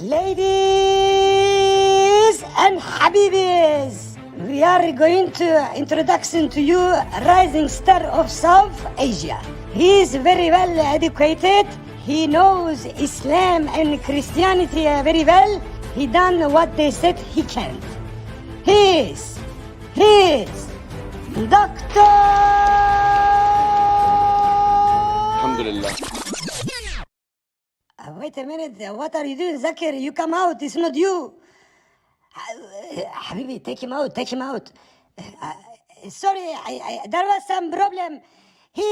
Ladies and Habibis, we are going to introduction to you rising star of South Asia. He is very well educated. He knows Islam and Christianity very well. He done what they said he can't. He is Doctor. Alhamdulillah. Wait a minute, what are you doing, Zakir? You come out, it's not you. Habibi, take him out. Sorry, there was some problem. He's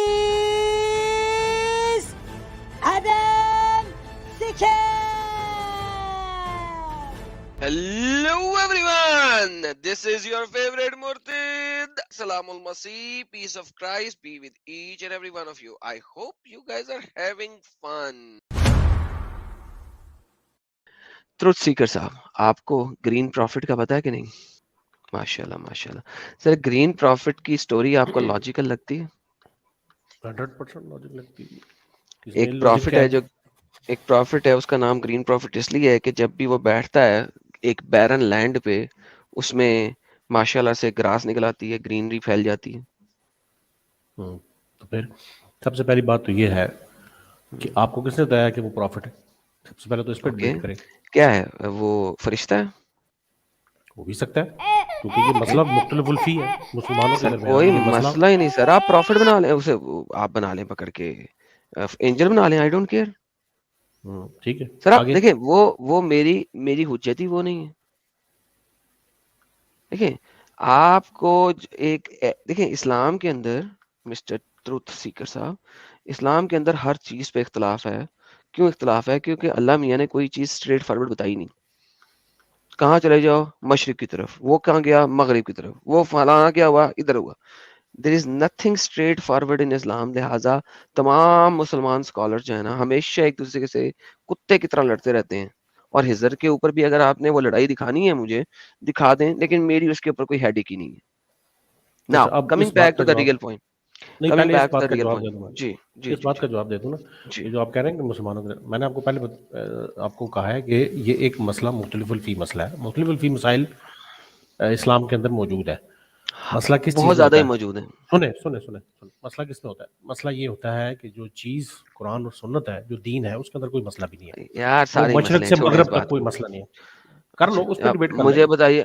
Adam Sikar. Hello everyone. This is your favorite Murtid. Salamul Masih. Peace of Christ be with each and every one of you. I hope you guys are having fun. Truth seeker صاحب، آپ کو green profit کا پتا ہے کہ نہیں؟ ماشاءاللہ ماشاءاللہ. سر گرین پروفٹ کی سٹوری آپ کو لاجیکل لگتی ہے؟ 100% لاجک لگتی ہے. ایک پروفٹ ہے اس کا نام گرین پروفٹ اس لیے ہے کہ جب بھی وہ بیٹھتا ہے ایک بیرن لینڈ پہ، اس میں ماشاءاللہ سے گراس نکل آتی ہے، گرینری پھیل جاتی ہے. تو پھر سب سے پہلی بات تو یہ ہے کہ آپ کو کس نے بتایا کہ وہ پروفٹ ہے؟ سب سے پہلے تو اس پہ ڈیبیٹ کریں. کیا ہے وہ فرشتہ ہے؟ ہو بھی سکتا ہے کیونکہ یہ مسئلہ مختلف الفی ہے مسلمانوں کے درمیان. کوئی مسئلہ ہی نہیں سر، آپ پروفٹ بنا لیں اسے، آپ بنا لیں پکڑ کے اینجل بنا لیں، آئی ڈونٹ کیئر. ٹھیک ہے سر آپ دیکھیں وہ میری حجت ہی وہ نہیں ہے. دیکھیں آپ کو ایک دیکھیں اسلام کے اندر مسٹر ٹروتھ سیکر صاحب، اسلام کے اندر ہر چیز پہ اختلاف ہے. کیوں اختلاف ہے؟ کیونکہ اللہ میاں نے کوئی چیز اسٹریٹ فارورڈ بتائی نہیں. کہاں چلے جاؤ؟ مشرق کی طرف. وہ کہاں گیا؟ مغرب کی طرف. وہ فلاں کیا ہوا؟ ادھر ہوا. There is nothing straightforward in Islam. لہٰذا تمام مسلمان اسکالر جو ہے نا ہمیشہ ایک دوسرے سے کتے کی طرح لڑتے رہتے ہیں. اور ہزر کے اوپر بھی اگر آپ نے وہ لڑائی دکھانی ہے مجھے دکھا دیں، لیکن میری اس کے اوپر کوئی ہیڈ ہی نہیں ہے. Now coming back to the real point. نہیں، پہلے اس بات کا جواب دے دوں. جی اس بات کا جواب دے دوں نا. یہ جو آپ کہہ رہے ہیں کہ مسلمانوں کے، میں نے آپ کو پہلے آپ کو کہا ہے کہ یہ ایک مسئلہ مختلف الفی مسئلہ ہے. مختلف الفی مسائل اسلام کے اندر موجود ہے. مسئلہ کس چیز بہت زیادہ ہی موجود ہے. سنیں مسئلہ کس میں ہوتا ہے؟ مسئلہ یہ ہوتا ہے کہ جو چیز قرآن اور سنت ہے، جو دین ہے، اس کے اندر کوئی مسئلہ بھی نہیں ہے یار. سارے مشرق سے مغرب تک کوئی مسئلہ نہیں ہے. کر لو اس پہ ڈیبیٹ کر لیں. مجھے بتائیے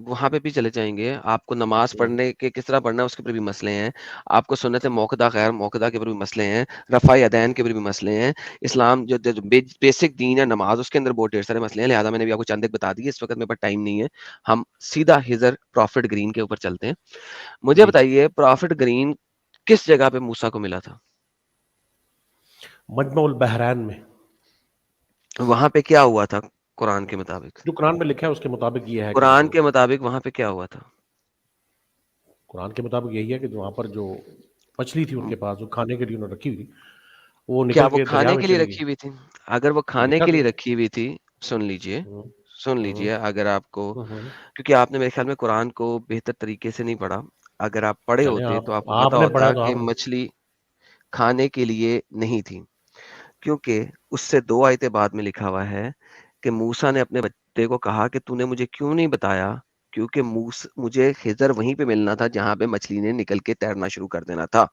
وہاں پہ بھی چلے جائیں گے. آپ کو نماز پڑھنے کے کس طرح پڑھنا ہے اس کے اوپر بھی مسئلے ہیں. آپ کو سنت موقدہ غیر موقدہ کے اوپر بھی مسئلے ہیں. رفع یدین کے اوپر بھی مسئلے ہیں. اسلام جو بیسک دین ہے نماز، اس کے اندر بہت ڈھیر سارے مسئلے ہیں. لہٰذا میں نے بھی آپ کو چند ایک بتا دی. اس وقت میرے پاس ٹائم نہیں ہے، ہم سیدھا ہزر پروفٹ گرین کے اوپر چلتے ہیں. مجھے بتائیے پروفٹ گرین کس جگہ پہ موسیٰ کو ملا تھا؟ مجمع البحرین میں. وہاں پہ کیا ہوا تھا قرآن کے مطابق؟ جو قرآن میں لکھا ہے اس کے مطابق یہ ہے. قرآن کے مطابق وہاں پہ کیا ہوا تھا؟ قرآن کے مطابق یہی ہے کہ وہاں پر جو مچھلی تھی ان کے پاس، جو کھانے کے لیے انہوں نے رکھی ہوئی، وہ کیا نکل وہ کے کھانے کے لیے رکھی ہوئی تھی؟ اگر وہ کھانے کے لیے رکھی ہوئی تھی، سن لیجئے اگر آپ کو، کیونکہ آپ نے میرے خیال میں قرآن کو بہتر طریقے سے نہیں پڑھا. اگر آپ پڑھے ہوتے تو آپ کو پتا ہوتا کہ مچھلی کھانے کے لیے نہیں تھی. کیونکہ اس سے 2 آیتیں بعد میں لکھا ہوا ہے کہ موسیٰ نے اپنے بچے کو کہا کہ تو نے مجھے کیوں نہیں بتایا؟ کیونکہ مجھے خضر وہیں پہ ملنا تھا جہاں پہ مچھلی نے نکل کے تیرنا شروع کر دینا تھا.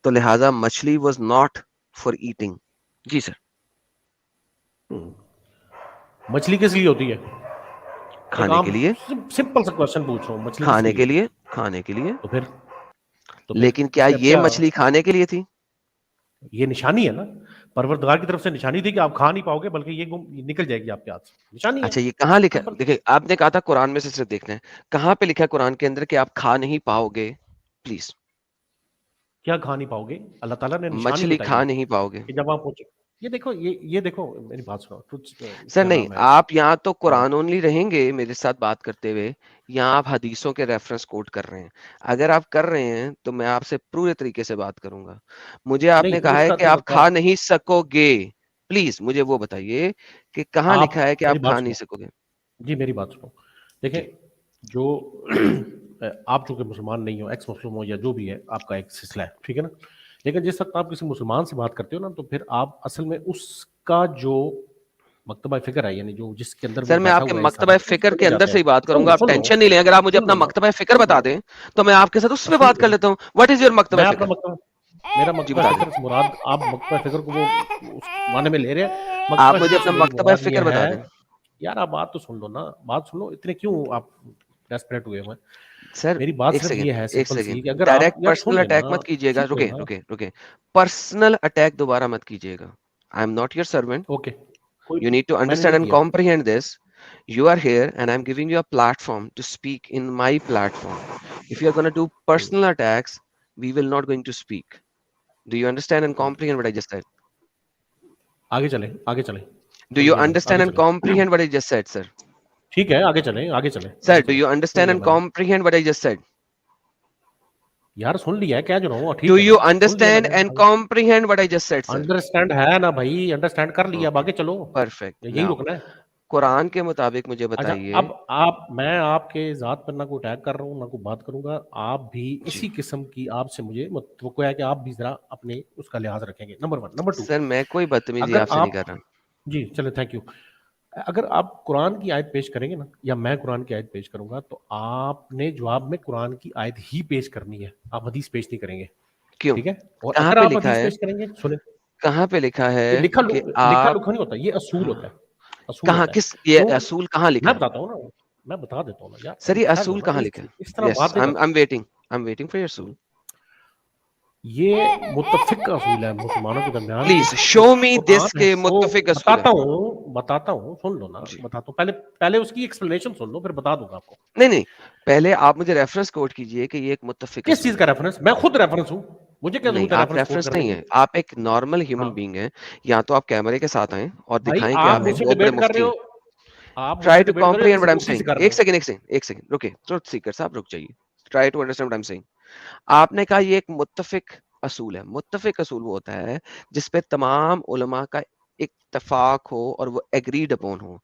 تو لہٰذا مچھلی واز ناٹ فار ایٹنگ. جی سر. مچھلی کس لیے ہوتی ہے؟ کھانے کے لیے. سمپل سا کوسچن پوچھ رہا ہوں. مچھلی کھانے کے لیے. تو پھر لیکن کیا یہ مچھلی کھانے کے لیے تھی؟ یہ نشانی ہے نا، پروردگار کی طرف سے نشانی تھی کہ آپ کھا نہیں پاؤ گے، بلکہ یہ نکل جائے گی آپ کے ہاتھ سے. نشانی ہے. اچھا یہ کہاں لکھا ہے؟ دیکھیں آپ نے کہا تھا قرآن میں سے صرف دیکھنا ہے. کہاں پہ لکھا ہے قرآن کے اندر کہ آپ کھا نہیں پاؤ گے؟ پلیز. کیا کھا نہیں پاؤ گے؟ اللہ تعالیٰ نے نشانی مچھلی کھا نہیں پاؤ گے. جب آپ پہنچے یہ دیکھو میری بات سنو سر. نہیں آپ یہاں تو قرآن اونلی رہیں گے میرے ساتھ بات کرتے ہوئے، یہاں آپ حدیثوں کے ریفرنس کوٹ کر رہے ہیں. اگر آپ کر رہے ہیں تو میں آپ سے پورے طریقے سے بات کروں گا. مجھے آپ نے کہا ہے کہ آپ کھا نہیں سکو گے. پلیز مجھے وہ بتائیے کہ کہاں لکھا ہے کہ آپ کھا نہیں سکو گے. جی میری بات سنو. دیکھیں جو آپ چونکہ مسلمان نہیں ہو، ایکس مسلم ہو یا جو بھی ہے، آپ کا ایک سلسلہ ہے، ٹھیک ہے نا. لیکن جس وقت آپ کسی مسلمان سے بات کرتے ہو نا، تو پھر آپ اصل میں اس کا جو مکتبہ فکر ہے یعنی جو جس کے اندر سر میں آپ کے مکتبہ فکر کے اندر سے ہی بات کروں گا, آپ ٹینشن نہیں لیں, اگر آپ مجھے اپنا مکتبہ فکر بتا دیں تو میں آپ کے ساتھ اس پہ بات کر لیتا ہوں. واٹ از یور مکتبہ فکر؟ میرا مکتبہ فکر سے مراد آپ مکتبہ فکر کو وہ اس معنی میں لے رہے ہیں, آپ مجھے اپنا مکتبہ فکر بتا دیں. یار آپ بات تو سن لو نا, بات سن لو, اتنے کیوں آپ ڈیسپریٹ ہوئے ہیں؟ سر میری بات ایک صرف یہ ہے سیکنڈ, سمپل سی کہ اگر ڈائریکٹ آپ پرسنل اٹیک مت کیجیے گا, رکے پرسنل اٹیک دوبارہ مت کیجیے گا. I am not your servant. Okay, You need to understand and comprehend this. You are here and I'm giving you a platform to speak in my platform. If you are going to do personal attacks, we will not going to speak. Do you understand and comprehend what I just said? آگے چلیں, آگے چلیں. Do you understand and comprehend what I just said, sir? ٹھیک ہے, آگے چلیں, آگے چلیں. Sir, do you understand and comprehend what I just said? یار سن لیا ہے کیا جو ہوں. Do you understand and comprehend what I just said, sir? Understand ہے نا بھائی, انڈرسٹینڈ کر لیا, آگے چلو. Perfect. یہی رکنا ہے. قرآن کے مطابق مجھے بتائیے. اب آپ, میں آپ کے ذات پر نہ کوئی اٹیک کر رہا ہوں, نہ کوئی بات کروں گا. آپ بھی اسی قسم کی آپ سے مجھے توقع ہے کہ آپ بھی ذرا اپنے اس کا لحاظ رکھیں گے. نمبر 1. نمبر 2, سر میں کوئی بدتمیزی آپ سے نہیں کر رہا. جی چلے, تھینک یو. اگر آپ قرآن کی آیت پیش کریں گے نا, یا میں قرآن کی آیت پیش کروں گا, تو آپ نے جواب میں قرآن کی آیت ہی پیش کرنی ہے, آپ حدیث پیش نہیں کریں گے. کیوں؟ ٹھیک ہے. اور کہاں اگر پہ آپ لکھا حدیث ہے, پیش کریں گے, سنیں کہاں پہ لکھا ہے لکھا کہ لکھا آپ نہیں ہوتا, یہ اصول ہوتا ہے. کہاں, کس یہ اصول کہاں لکھا میں ہے؟ بتاتا ہوں نا, میں بتا دیتا ہوں نا یار. سر یہ اصول کہاں لکھا ہے؟ اس طرح بات I'm waiting for your اصول. یہ متفق اصول ہے مسلمانوں کے درمیان. پلیز شو می دس کے متفق اصول. بتاتا ہوں, سن لو نا, بتاتا ہوں. پہلے اس کی ایکسپلینیشن سن لو, پھر بتا دوں گا آپ کو. نہیں, پہلے آپ مجھے ریفرنس کوٹ کیجئے کہ یہ ایک متفق. کس چیز کا ریفرنس؟ میں خود ریفرنس ہوں, مجھے کیا ضرورت ہے ریفرنس نہیں ہے. آپ ایک نارمل ہیومن بینگ ہیں, یا تو آپ کیمرے کے ساتھ آئیں اور دکھائیں کہ آپ ایک بہت بڑے مفتی ہیں. Try to comprehend what I'm saying. ایک سیکنڈ رکے, ٹروتھ سیکر صاحب رک جائیے. Try to understand what I'm saying. آپ نے کہا یہ ایک متفق اصول ہے. متفق اصول وہ ہوتا ہے جس پہ تمام علماء کا اتفاق ہو اور وہ ایگریڈ اپون ہو.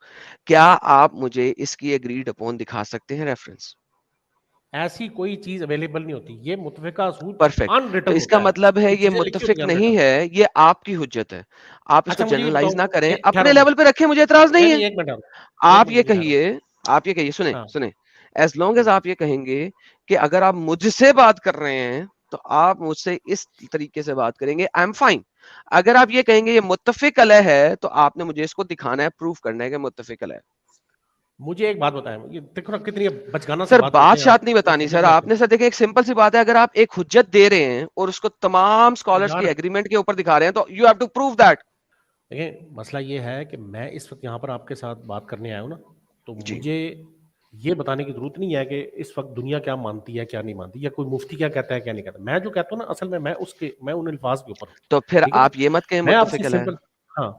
کیا آپ مجھے اس کی ایگریڈ اپون دکھا سکتے ہیں ریفرنس؟ ایسی کوئی چیز اویلیبل نہیں ہوتی. یہ متفقہ اصول پرفیکٹ. تو اس کا مطلب ہے یہ متفق نہیں ہے, یہ آپ کی حجت ہے. آپ اس کو جنرلائز نہ کریں, اپنے لیول پہ رکھیں, مجھے اعتراض نہیں ہے. آپ یہ کہیے, سنیں, ایز لانگ ایز آپ یہ کہیں گے کہ اگر آپ مجھ سے بات کر رہے ہیں تو آپ مجھ سے اس طریقے سے بات کریں گے, آئی ایم فائن. اگر آپ یہ کہیں گے یہ متفق علیہ ہے, تو آپ نے مجھے اس کو دکھانا ہے, پروف کرنا ہے کہ متفق علیہ. مجھے ایک بات بتائیں, یہ دیکھو نا کتنی بچگانہ سر بات شات نہیں بتانی. سر آپ نے سر دیکھیں ایک سمپل سی بات ہے, اگر آپ ایک حجت دے رہے ہیں اور اس کو تمام اسکالرس کی ایگریمنٹ کے اوپر دکھا رہے ہیں, تو you have to prove that. دیکھیں مسئلہ یہ ہے کہ میں اس وقت یہاں پر آپ کے ساتھ بات کرنے آیا ہوں نا, تو مجھے یہ بتانے کی ضرورت نہیں ہے کہ اس وقت دنیا کیا مانتی ہے کیا نہیں مانتی, یا کوئی مفتی کیا کہتا ہے کیا نہیں کہتا. میں جو کہتا ہوں نا اصل میں میں ان الفاظ کے اوپر ہوں. تو پھر آپ یہ مت کہیں متفق علیہ. ہاں,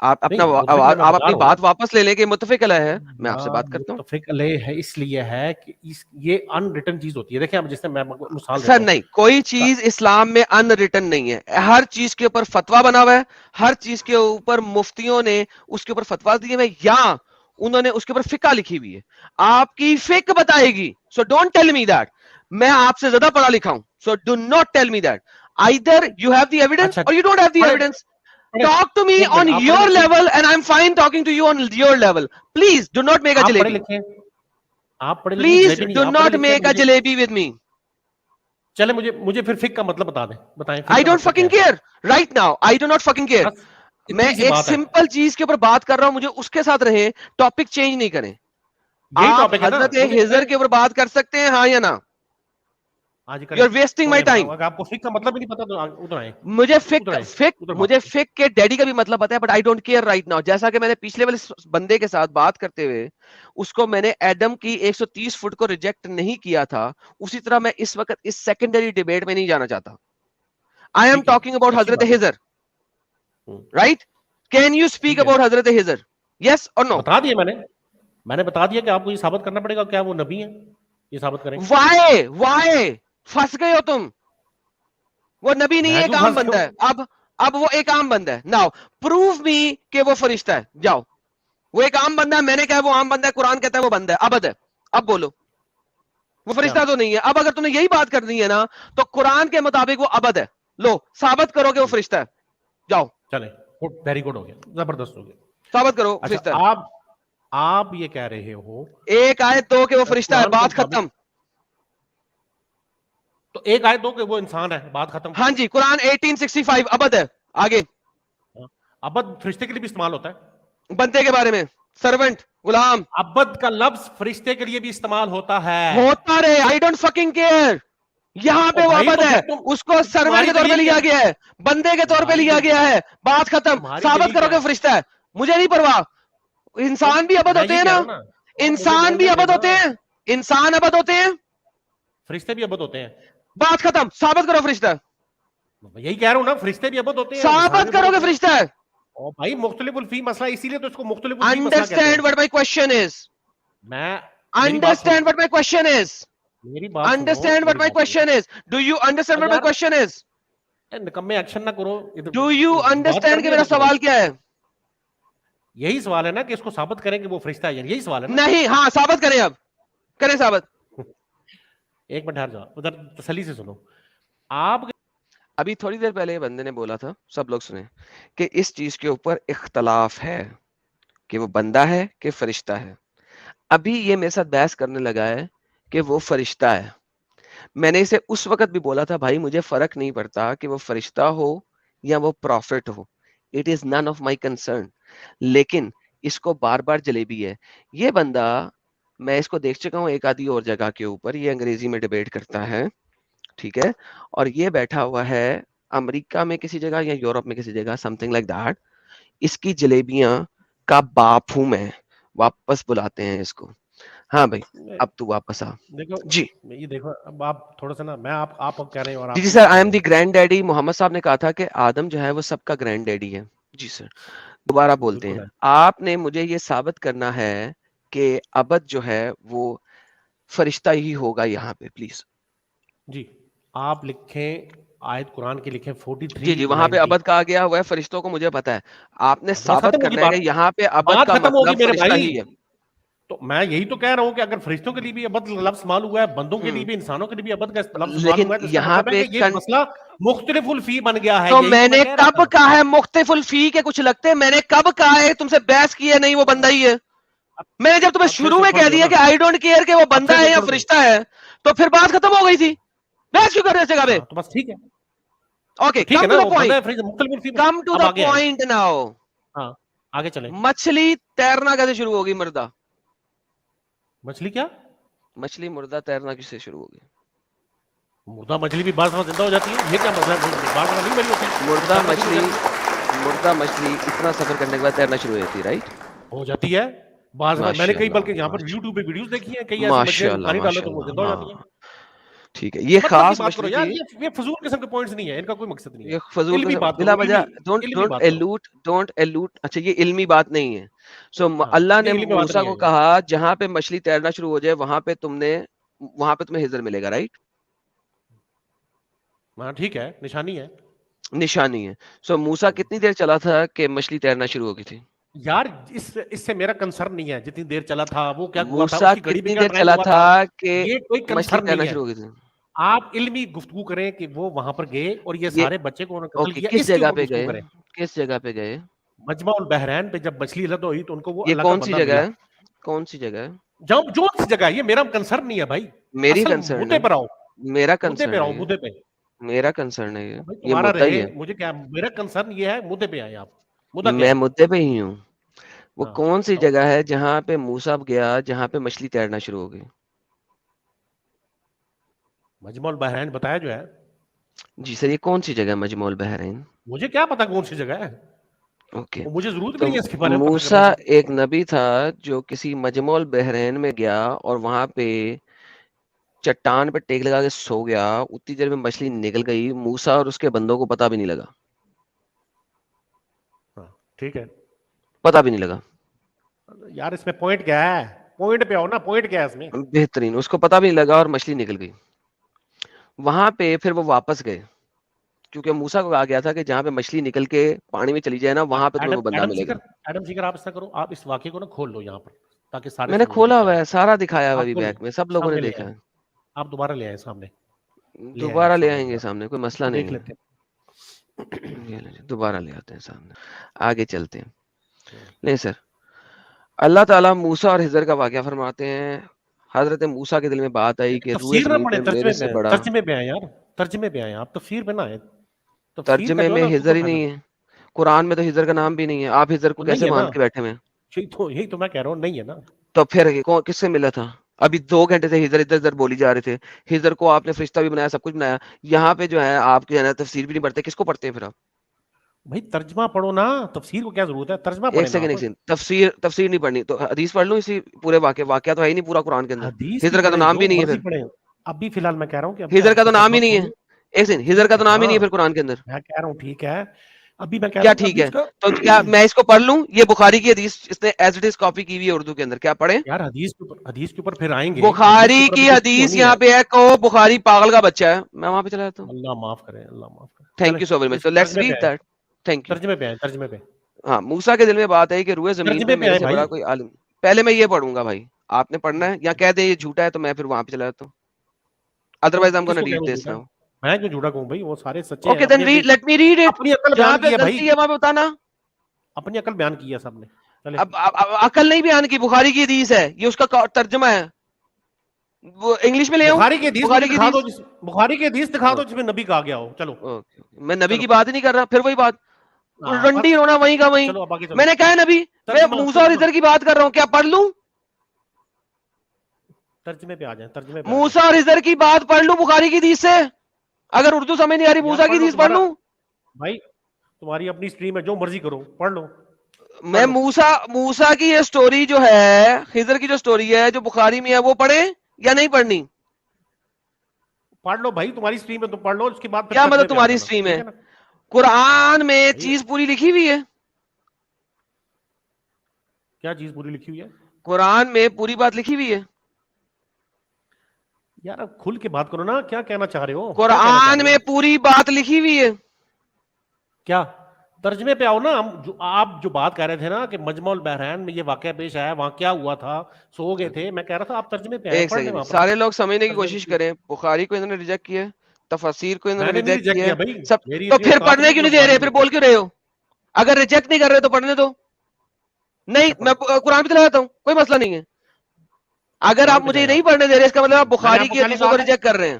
آپ اپنی بات واپس لے لیں کہ متفق علیہ ہے. میں آپ سے بات کرتا ہوں. متفق علیہ ہے اس لیے ہے کہ یہ ان ریٹن چیز ہوتی ہے. دیکھیں اب جس میں مثال سر نہیں, کوئی چیز اسلام میں ان ریٹن نہیں ہے. ہر چیز کے اوپر فتوا بنا ہوا ہے, ہر چیز کے اوپر مفتیوں نے اس کے اوپر فتوا دیے ہوئے, یا انہوں نے اس کے اوپر فقہ لکھی ہوئی ہے. آپ کی فقہ بتائے گی. So don't tell me that میں آپ سے زیادہ پڑھا لکھا ہوں. So do not tell me that. either you have the evidence or you don't have the evidence. Talk to me on your level and I'm fine talking to you on your level. Please do not make a jalebi. Please do not make a jalebi with me. چلے مجھے پھر فقہ کا مطلب بتا دیں, بتائیں. I don't fucking care right now. I do not fucking care. میں ایک سمپل چیز کے اوپر بات کر رہا ہوں, مجھے اس کے ساتھ رہیں, ٹاپک چینج نہیں کریں. آپ حضرت خضر کے اوپر بات کر سکتے ہیں, ہاں یا نا؟ You are wasting my time. آپ کو فقہ کا مطلب نہیں پتا تو ادھر آئیں. مجھے فقہ کے ڈیڈی کا بھی مطلب پتا ہے, but I don't care right now. جیسا کہ میں نے پچھلے والے بندے کے ساتھ بات کرتے ہوئے اس کو میں نے ایڈم کی 130 فٹ کو ریجیکٹ نہیں کیا تھا, اسی طرح میں اس وقت اس سیکنڈری ڈیبیٹ میں نہیں جانا چاہتا. آئی ایم ٹاکنگ اباؤٹ حضرت خضر, right? Can you speak about حضرت خضر, یس اور نو؟ بتا دیا میں نے بتا دیا کہ آپ کو یہ ثابت کرنا پڑے گا کیا وہ نبی ہیں, یہ ثابت کریں. وائی پھنس گئے ہو تم. وہ نبی نہیں, ایک عام بندہ ہے. اب وہ ایک عام بندہ ہے. ناؤ پروف می کہ وہ فرشتہ ہے. جاؤ, وہ ایک عام بندہ ہے, میں نے کہا وہ عام بندہ ہے, قرآن کہتا ہے وہ بندہ ہے, ابد ہے. اب بولو وہ فرشتہ تو نہیں ہے. اب اگر تم نے یہی بات کرنی ہے نا, تو قرآن کے مطابق وہ ابد ہے. لو ثابت کرو کہ وہ فرشتہ ہے. جاؤ. چلے, ویری گڈ ہو گیا, زبردست ہو گیا. ثابت کرو اچھا فرشتہ ہے. آپ یہ کہہ رہے ہو ایک آیت دو کہ وہ فرشتہ ہے, قرآن کے بات مطابق ختم. تو ایک آیت دو کہ وہ انسان ہے, بات ختم. ہاں جی, قرآن 1865 ابد ہے. آگے ابد فرشتے کے لیے بھی استعمال ہوتا ہے, بندے کے بارے میں, سرونٹ, غلام. ابد کا لفظ فرشتے کے لیے بھی استعمال ہوتا ہے. ہوتا رہے, آئی ڈونٹ فکنگ کیئر. یہاں پہ او وہ بھائی ابد تو ہے, پھر اس کو سرونٹ تمہاری کے طور پہ دلیل لیا کیا گیا ہے, بندے کے طور پہ تمہاری لیا گیا ہے. بات ختم. تمہاری ثابت دلیل کرو کیا کہ ہے؟ فرشتہ ہے. مجھے نہیں پرواہ, انسان بھی ابد میں ہوتے یہ ہیں کہہ نا, رہا ہوں نا, مجھے انسان بھی بولنے ابد دینا. ہوتے ہیں, انسان ابد ہوتے ہیں. فرشتے بھی ابد ہوتے ہیں, بات ختم. ثابت کرو فرشتہ ہے. یہی کہہ رہا ہوں نا, فرشتے بھی ابد ہوتے ہیں, انسان بھی ثابت ابد کرو کہ ہوتے ہیں. فرشتہ ہے. او بھائی مختلف الفی مسئلہ, اسی لیے تو اس کو مختلف الفی مسئلہ کہتے ہیں. Understand what my question is. میں میری بات سنو, Understand what my question is. میری بات سنو, Understand what میری my بات سنو. question is. Do you understand what my یار question is? نکمے ایکشن نہ کرو, Do you بات understand کہ کرنی ہے میرا تو کرو. سوال کیا ہے؟ یہی سوال ہے نا کہ اس کو ثابت کریں کہ وہ فرشتہ ہے, یہی سوال ہے نا. نہیں, ہاں ثابت کریں, اب کریں ثابت. ایک منٹ ٹھہر جاؤ, ادھر تسلی سے سنو. آپ ابھی تھوڑی دیر پہلے بندے نے بولا تھا, سب لوگ سنیں, کہ اس چیز کے اوپر اختلاف ہے کہ وہ بندہ ہے کہ فرشتہ ہے. ابھی یہ میرے ساتھ بحث کرنے لگا ہے کہ وہ فرشتہ ہے. میں نے اسے اس وقت بھی بولا تھا, بھائی مجھے فرق نہیں پڑتا کہ وہ فرشتہ ہو یا وہ profit who, it is none of my concern. لیکن اس کو بار بار جلیبی ہے. یہ بندہ, میں اس کو دیکھ چکا ہوں ایک آدھی اور جگہ کے اوپر, یہ انگریزی میں ڈیبیٹ کرتا ہے, ٹھیک ہے, اور یہ بیٹھا ہوا ہے امریکہ میں کسی جگہ یا یورپ میں کسی جگہ, سم تھنگ لائک دیٹ. اس کی جلیبیاں کا باپ ہوں میں, واپس بلاتے ہیں اس کو. ہاں بھائی, اب تو واپس آ. دیکھو, جی یہ دیکھو, اب آپ تھوڑا سا نا, میں آپ کہہ رہے ہیں اور جی آپ جی خود سر, کہہ آئی رہے ایم ہیں. دی گرینڈ ڈیڈی. محمد صاحب نے کہا تھا کہ آدم جو ہے وہ سب کا گرینڈ ڈیڈی ہے. جی سر, دوبارہ بولتے بالکل ہیں. ہے. آپ نے مجھے یہ ثابت کرنا ہے کہ ابد جو ہے وہ فرشتہ ہی ہوگا یہاں پہ, پلیز. جی آپ لکھیں, آیت قرآن کی لکھیں 43 جی جی, وہاں پہ 90. ابد کہا گیا ہوا ہے, فرشتوں کو مجھے پتا ہے. آپ نے بس ثابت ختم ہوگی کرنا ہے بات, کہ یہاں پہ ابد بات کا ختم ہوگی مطلب میرے فرشتہ بھائی. ہی ہے. تو میں یہی تو کہہ رہا ہوں کہ اگر فرشتوں کے لیے بھی ابد لفظ مال ہوا ہے, بندوں کے لیے بھی, انسانوں کے لیے بھی ابد کا لفظ مال لیکن ہوا ہے, تو اس کا یہاں مطلب ہے پہ کہ یہ مسئلہ مختلف الفی بن گیا ہے. تو یہی میں تو نے کہہ رہا کب تھا. کہا ہے مختلف الفی کے کچھ لگتے ہیں؟ میں نے کب کہا ہے تم سے بحث کی ہے؟ نہیں وہ بندہ ہی ہے. میں نے جب تمہیں اب پھر شروع سے میں چھوڑ کہہ دو دیا نا, کہ آئی ڈونٹ کیئر کہ وہ اب پھر بندہ سے ہے یا چھوڑ دو. فرشتہ ہے, تو پھر بات ختم ہو گئی تھی. بحث کیوں کر رہے اس جگہ پہ؟ ہاں تو بس ٹھیک ہے, اوکے, تو ٹھیک ہے کم ٹو نا, دا وہ بندہ پوائنٹ, ہے فرشتہ, مختلف الفی. کم ٹو اب دا آگے آئیں. Point now. ہاں آگے چلیں. مچھلی تیرنا کیسے شروع ہوگی مردہ؟ مچھلی کیا؟ مچھلی مردہ تیرنا کس سے شروع ہوگی؟ مردہ مچھلی بھی بعض دفعہ زندہ ہو جاتی ہے, یہ کیا مسئلہ ہے؟ بعض دفعہ نہیں مری ہوتی, وہ مردہ تیرنا شروع ہو مچھلی, جاتی ہے. مردہ مچھلی اتنا سفر کرنے کے بعد تیرنا شروع ہو جاتی ہے, رائٹ؟ ہو جاتی ہے بعض دفعہ. میں نے ماشاء کئی اللہ, بلکہ یہاں پر یوٹیوب پہ ویڈیوز دیکھی ہیں, کئی ایسی مچھلیاں ماشاء جو اللہ, پانی ڈالو ماشاء تو وہ اللہ, زندہ ہو ہاں جاتی ہیں. ٹھیک ہے. یہ مطلب کی خاص بات کرو مچھلی یار, تھی, یہ فضول قسم کے پوائنٹس نہیں ہے, ان کا کوئی مقصد نہیں ہے. یہ فضول علمی قسم بات بلا کرو, وجہ. علمی بات کرو. ڈونٹ ایلوٹ. اچھا یہ علمی بات نہیں ہے. سو ہاں اللہ نے نہیں, علمی بات موسیٰ نہیں کو ہے یہ. کہا جہاں پہ مچھلی تیرنا شروع ہو جائے وہاں پہ تمہیں ہجر ملے گا, رائٹ؟ ہاں ٹھیک ہے, نشانی ہے. نشانی ہے. سو موسیٰ کتنی دیر چلا تھا کہ مچھلی تیرنا شروع ہو گئی تھی؟ یار اس سے میرا کنسرن نہیں ہے جتنی دیر چلا تھا, وہ کیا ہوا تھا, اس موسیٰ کی گھڑی پہ کتنی کیا دیر ٹائم چلا ہوا تھا تھا, کہ یہ کوئی مچھلی کنسرن تیرنا نہیں ہے. شروع ہو گئی تھی؟ آپ علمی گفتگو کریں کہ وہ وہاں پر گئے اور یہ یہ سارے بچے کو انہوں نے قتل اوکے, کیا, کس اس کے جگہ اوپر پہ گفتگو گئے؟ کریں. کس جگہ پہ گئے؟ مجمع البحرین پہ جب مچھلی لد ہوئی تو ان کو وہ یہ اللہ کا کون سی بندہ جگہ ملا. ہے؟ کون سی جگہ ہے؟ جب جو سی جگہ ہے, یہ میرا کنسرن نہیں ہے بھائی. میری اصل کنسرن ہے, مدے پر آؤ, میرا مدے پہ کنسرن ہے, آؤ, مدے پہ. میرا کنسرن ہے, بھائی یہ تمہارا مدعا ہی رہے, ہے. مجھے کیا, میرا کنسرن یہ ہے, مدے پہ آئے آپ. مدعا کیا میں ہے؟ مدعے پہ ہی ہوں. وہ ہاں کون سی بتاؤ. جگہ ہے جہاں پہ موسیٰ گیا جہاں پہ مچھلی تیرنا شروع ہو گئی؟ مجمع البحرین بتایا جو ہے. جی سر, یہ کون سی جگہ ہے مجمع البحرین؟ مجھے کیا پتا کون سی جگہ ہے, اوکے. مجھے ضرورت بھی تو نہیں ہے اس کے بارے میں پتہ کرنے موسیٰ کی. ایک نبی تھا جو کسی مجمع البحرین میں گیا اور وہاں پہ چٹان پہ ٹیک لگا کے سو گیا. اتنی دیر میں مچھلی نکل گئی. موسیٰ اور اس کے بندوں کو پتا بھی نہیں لگا. ہاں ٹھیک ہے پتا بھی نہیں لگا. یار, اس میں پوائنٹ کیا ہے, پوائنٹ پہ آؤ نا, پوائنٹ کیا ہے اس میں. بہترین, اس کو پتا بھی نہیں لگا اور مچھلی نکل گئی. وہاں پہ پھر وہ واپس گئے کیونکہ موسیٰ کو کہا گیا تھا کہ جہاں پہ مچھلی نکل کے پانی میں چلی جائے نا وہاں پہ تمہیں وہ بندہ ملے گا. ایڈم سیکر آپ ایسا کرو, آپ اس واقعے کو نا کھول لو یہاں پر تاکہ سارے میں نے سامنے کھولا دیکھ ہوا جائے. ہے, سارا دکھایا ہوا آپ ابھی کھول لیں, بیک میں, سب لوگوں نے سامنے لے دیکھا آئیں, ہے. آپ دوبارہ لے آئیں سامنے, لے آئیں دوبارہ آپ لے سامنے آئیں گے دوبارہ, سامنے, کوئی اس مسئلہ کو نہیں دیکھ ہے. لیتے ہیں. دوبارہ لے آتے ہیں سامنے, آگے چلتے ہیں. نہیں سر, اللہ تعالیٰ موسیٰ اور خضر کا واقعہ فرماتے ہیں. حضرت موسیٰ کے دل میں بات آئی کہ روئے تفسیر نہ زمین پڑھیں, پہ میرے سے بڑا. ترجمے پہ آئے یار, ترجمے پہ آئے, آپ تفسیر پہ نہ آئے. ترجمے میں خضر ہی نہیں ہے, قرآن میں تو خضر کا نام بھی نہیں ہے. آپ خضر کو کیسے مان کے بیٹھے ہوئے؟ یہی تو میں کہہ رہا ہوں, نہیں ہے نا. تو پھر کس سے ملا تھا؟ ابھی 2 گھنٹے سے خضر ادھر ادھر بولی جا رہے تھے. خضر کو آپ نے فرشتہ بھی بنایا, سب کچھ بنایا. یہاں پہ جو ہے آپ کے تفسیر بھی نہیں پڑھتے, کس کو پڑھتے ہیں پھر آپ؟ بھائی ترجمہ پڑھو نا, تفسیر کو کیا ضرورت ہے, ترجمہ ایک پڑھیں. سیکنڈ, تفسیر نہیں پڑھنی تو حدیث پڑھ لوں. اسی پورے واقعہ تو ہے ہی نہیں پورا قرآن کے اندر. حدیث خضر کا تو نام بھی نہیں ہے پھر. پڑھیں. اب بھی فی الحال میں کہہ رہا ہوں کہ خضر کا تو نام ہی نہیں ہے. ایک سیکنڈ, خضر کا تو نام ہی نہیں ہے پھر قرآن کے اندر. میں کہہ رہا ہوں ٹھیک ہے, ابھی میں کہہ کیا رہا ہوں ٹھیک ہے؟ تو کیا میں اس کو پڑھ لوں؟ یہ بخاری کی حدیث اس نے ایز اٹ از کاپی کی ہوئی ہے اردو کے اندر, کیا پڑھیں؟ یار حدیث کے اوپر پھر آئیں گے. بخاری کی حدیث یہاں پہ ہے, کہو بخاری پاگل کا بچہ ہے. میں وہاں پہ چلا جاتا ہوں. اللہ معاف کرے, اللہ معاف کرے. Thank you so very much. تو let's read that. Thank you. ترجمے پہ آئیں, ترجمے پہ. ہاں, موسیٰ کے دل میں بات ہے کہ روئے زمین پہ میرے سے بڑا کوئی عالم. پہلے میں یہ پڑھوں گا بھائی, آپ نے پڑھنا ہے, یا کہہ دیں یہ جھوٹا ہے تو میں پھر وہاں پہ چلا جاتا ہوں. ادروائز ہم گونا ریڈ دس ناؤ. میں کیوں جھوٹا کہوں بھائی, وہ سارے سچے ہیں. Okay then read, let me read it. اپنی عقل جہاں بیان پہ کی ہے غلطی ہے وہاں پہ بتانا. اپنی عقل بیان کی ہے سب نے. اب عقل نہیں بیان کی, بخاری کی حدیث ہے, یہ اس کا ترجمہ ہے. وہ انگلش میں لے آؤں. بخاری کی حدیث دکھا دو جس میں نبی کہا گیا ہو. چلو, میں نبی کی بات ہی نہیں کر رہا, پھر وہی بات رنڈی ہونا وہیں کا وہیں. میں نے کہا ہے نبی, میں موسیٰ اور خضر کی بات کر رہا ہوں, کیا پڑھ لوں؟ ترجمے پہ آ جائیں, ترجمے پہ. موسیٰ اور خضر کی بات پڑھ لوں بخاری کی حدیث سے؟ اگر اردو سمجھ نہیں آ رہی, موسیٰ کی حدیث پڑھ لوں؟ بھائی تمہاری اپنی اسٹریم ہے, جو مرضی کرو, پڑھ لو. میں موسیٰ کی یہ سٹوری جو ہے, خضر کی جو سٹوری ہے جو بخاری میں ہے, وہ پڑھیں یا نہیں پڑھنی؟ پڑھ لو بھائی, تمہاری اسٹریم ہے, تم پڑھ لو. اس کے بعد کیا مطلب تمہاری اسٹریم ہے؟ قرآن میں چیز پوری لکھی ہوئی ہے. کیا چیز پوری لکھی ہوئی ہے؟ قرآن میں پوری بات لکھی ہوئی ہے. یار اب کھل کے بات کرو نا, کیا کہنا چاہ رہے ہو؟ قرآن میں پوری بات لکھی ہوئی ہے. کیا ترجمے پہ آؤ نا. آپ جو بات کہہ رہے تھے نا کہ مجمع البحرین میں یہ واقعہ پیش آیا, وہاں کیا ہوا تھا, سو گئے تھے, میں کہہ رہا تھا آپ ترجمے پہ آئے. سارے لوگ سمجھنے کی کوشش کریں. بخاری کو انہوں نے ریجیکٹ کیا, تفاسیر کو انہوں نے ریجیکٹ کیا, تو پھر پڑھنے کیوں نہیں دے رہے, پھر بول کیوں رہے ہو؟ اگر ریجیکٹ نہیں کر رہے تو پڑھنے دو. نہیں, میں قرآن پہ چلا جاتا ہوں, کوئی مسئلہ نہیں ہے. اگر آپ مجھے نہیں پڑھنے دے رہے, اس کا مطلب آپ بخاری کی حدیثوں کو ریجیکٹ کر رہے ہیں.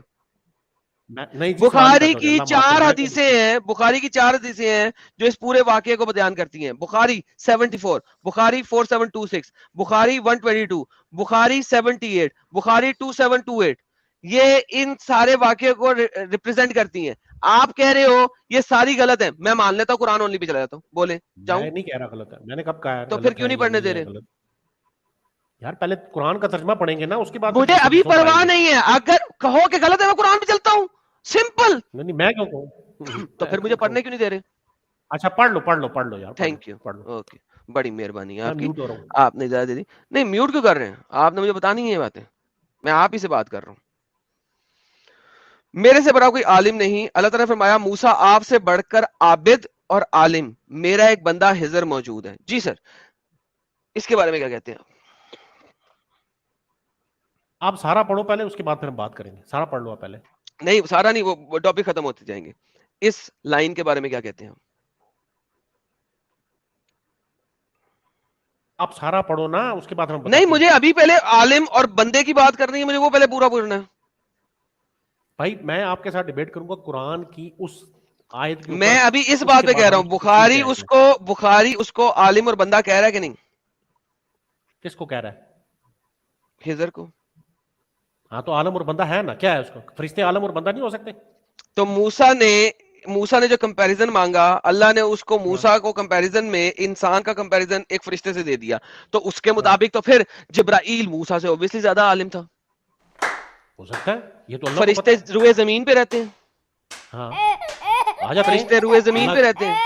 بخاری کی 4 حدیثیں ہیں, بخاری کی 4 حدیثیں ہیں جو اس پورے واقعے کو بیان کرتی ہیں. بخاری 74, بخاری 4726, بخاری 122, بخاری 78, بخاری 2728, یہ ان سارے واقعے کو ریپرزینٹ کرتی ہیں. آپ کہہ رہے ہو یہ ساری غلط ہے, میں مان لیتا ہوں, قرآن اونلی پہ چلا جاتا ہوں. بولے جاؤں؟ میں نہیں کہہ رہا غلط ہے, میں نے کب کہا؟ تو پھر کیوں نہیں پڑھنے دے رہے یار؟ پہلے قرآن کا ترجمہ پڑھیں گے نا, اس کے بعد. مجھے ابھی پرواہ نہیں ہے, اگر کہو کہ غلط ہے میں قرآن پہ چلتا ہوں, سمپل. نہیں, میں کیوں کہوں؟ تو پھر مجھے پڑھنے کیوں نہیں دے رہے؟ اچھا پڑھ لو یار. تھینک یو, اوکے, بڑی مہربانی ہے آپ کی, میوٹ ہو رہا ہوں. آپ نے اجازت دے دی. نہیں میوٹ کیوں کر رہے ہیں آپ نے مجھے بتانی ہے یہ باتیں, میں آپ ہی سے بات کر رہا ہوں. میرے سے بڑا کوئی عالم نہیں. اللہ تعالیٰ نے فرمایا موسیٰ آپ سے بڑھ کر عابد اور عالم میرا ایک بندہ خضر موجود ہے. جی سر, اس کے بارے میں کیا کہتے ہیں آپ سارا پڑھو پہلے, اس کے بعد پھر ہم بات کریں گے. سارا پڑھ لو پہلے. نہیں سارا نہیں, وہ ٹاپک ختم ہوتے جائیں گے. اس لائن کے بارے میں کیا کہتے ہیں آپ سارا پڑھو نا, اس کے بعد ہم نہیں, مجھے ابھی پہلے عالم اور بندے کی بات کرنی ہے, مجھے وہ پہلے پورا پڑھنا ہے. بھائی میں آپ کے ساتھ ڈیبیٹ کروں گا قرآن کی اس آیت کے. میں ابھی اس بات پہ کہہ رہا ہوں, بخاری اس کو عالم اور بندہ کہہ رہا ہے کہ نہیں؟ کس کو کہہ رہا ہے؟ خضر کو. ہاں تو عالم اور بندہ ہے نا, کیا ہے اس کو؟ فرشتے عالم اور بندہ نہیں ہو سکتے؟ تو موسیٰ نے جو کمپیریزن مانگا, اللہ نے اس کو موسیٰ کو کمپیریزن میں انسان کا کمپیریزن ایک فرشتے سے دے دیا, تو اس کے مطابق تو پھر جبرائیل موسیٰ سے اوبویسلی زیادہ عالم تھا. ہو سکتا ہے, یہ تو فرشتے روئے زمین پہ رہتے ہیں. ہاں آ جاتے ہیں, فرشتے روئے زمین پہ رہتے ہیں,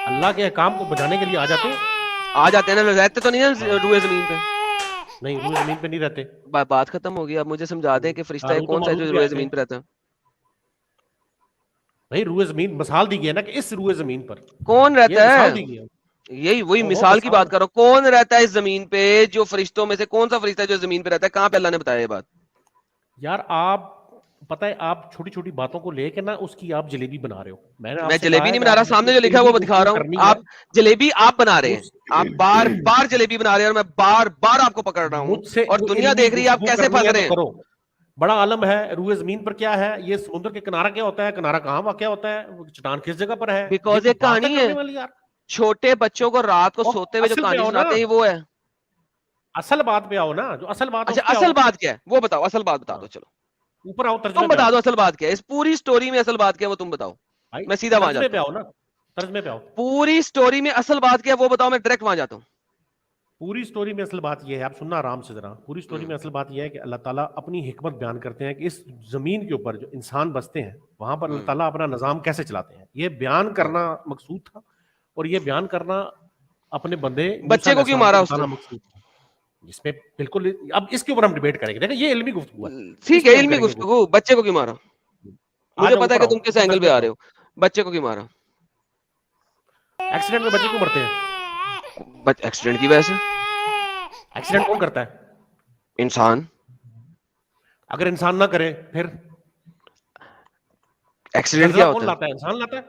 اللہ کے احکام کو بجانے کے لیے آ جاتے ہیں نا, رہتے تو نہیں ہیں روئے زمین پہ. نہیں, روئے زمین پہ نہیں رہتے. بات ختم ہوگی. اب مجھے سمجھا دیں کہ فرشتہ کون سا ہے جو روئے زمین پہ رہتا ہے. بھائی روئے زمین مثال دی گئی ہے نا, کہ اس روئے زمین پر کون رہتا ہے, یہی وہی مثال کی بات کرو. کون رہتا ہے اس زمین پہ جو فرشتوں میں سے کون سا فرشتہ ہے جو زمین پہ رہتا ہے؟ کہاں پہ اللہ نے بتایا یہ بات؟ یار آپ پتہ ہے آپ چھوٹی چھوٹی باتوں کو لے کے نا اس کی آپ جلیبی بنا رہے ہو. میں نے آپ میں سے جلیبی کہا ہے نہیں کہ بنا رہا, آپ سامنے جو لکھا ہے وہ دکھا رہا ہوں. آپ جلیبی آپ بنا رہے ہیں, آپ بار بار جلیبی بنا رہے ہیں اور میں بار بار آپ کو پکڑ رہا ہوں مجھ سے اور دنیا دیکھ رہی ہے آپ کیسے پھنس رہے ہیں. کرو. بڑا عالم ہے, روئے زمین پر کیا ہے, یہ سمندر کے کنارہ کیا ہوتا ہے, کنارہ کہاں واقع ہوتا ہے, چٹان کس جگہ پر ہے, بیکاز یہ ایک بات ہے کہانی ہے, کرنے والی یار. چھوٹے بچوں کو رات کو سوتے ہوئے جو اصل پہ کہانی آؤ نا, سناتے ہیں وہ ہے. اصل بات پہ آؤ نا, جو اصل بات ہے اچھا اس پہ آؤ. اصل بات کیا ہے وہ بتاؤ, اصل بات بتا دو. چلو اوپر آؤ, ترجمے تم پہ بتا آؤ دو اصل بات کیا ہے, اس پوری سٹوری میں اصل بات کیا ہے وہ تم بتاؤ, بھائی, میں سیدھا وہاں ترجمے جاتا پہ ہوں. آؤ نا, ترجمے پہ آؤ. پوری سٹوری میں اصل بات کیا ہے وہ بتاؤ, میں ڈائریکٹ وہاں جاتا ہوں. پوری سٹوری میں اصل بات یہ ہے, آپ سننا آرام سے ذرا. پوری سٹوری میں اصل بات یہ ہے کہ اللہ تعالیٰ اپنی حکمت بیان کرتے ہیں کہ اس زمین کے اوپر جو انسان بستے ہیں وہاں پر اللہ تعالیٰ اپنا نظام کیسے چلاتے ہیں, یہ بیان کرنا مقصود تھا. اور یہ بیان کرنا اپنے بندے موسیٰ بچے علیہ کو کیوں السلام مارا کو اس نے, بتانا مقصود تھا, جس میں بالکل. اب اس کے اوپر ہم ڈیبیٹ کریں گے, دیکھیں یہ علمی گفتگو ہے, اس ٹھیک ہے پہ ہم علمی کریں گے گفتگو. بچے کو کیوں مارا, آ مجھے جاؤ پتا ہے اوپر کہ آؤ, تم کس اوپر اینگل پہ ترجمے آ پہ رہے آؤ. ہو. بچے کو کیوں مارا, ایکسیڈنٹ میں بچے کیوں مرتے ہیں, ایکسیڈنٹ کی وجہ سے. ایکسیڈنٹ کون کرتا ہے, انسان. اگر انسان نہ کرے پھر ایکسیڈنٹ زلزلہ کیا کون ہوتا ہے, لاتا ہے, انسان لاتا ہے.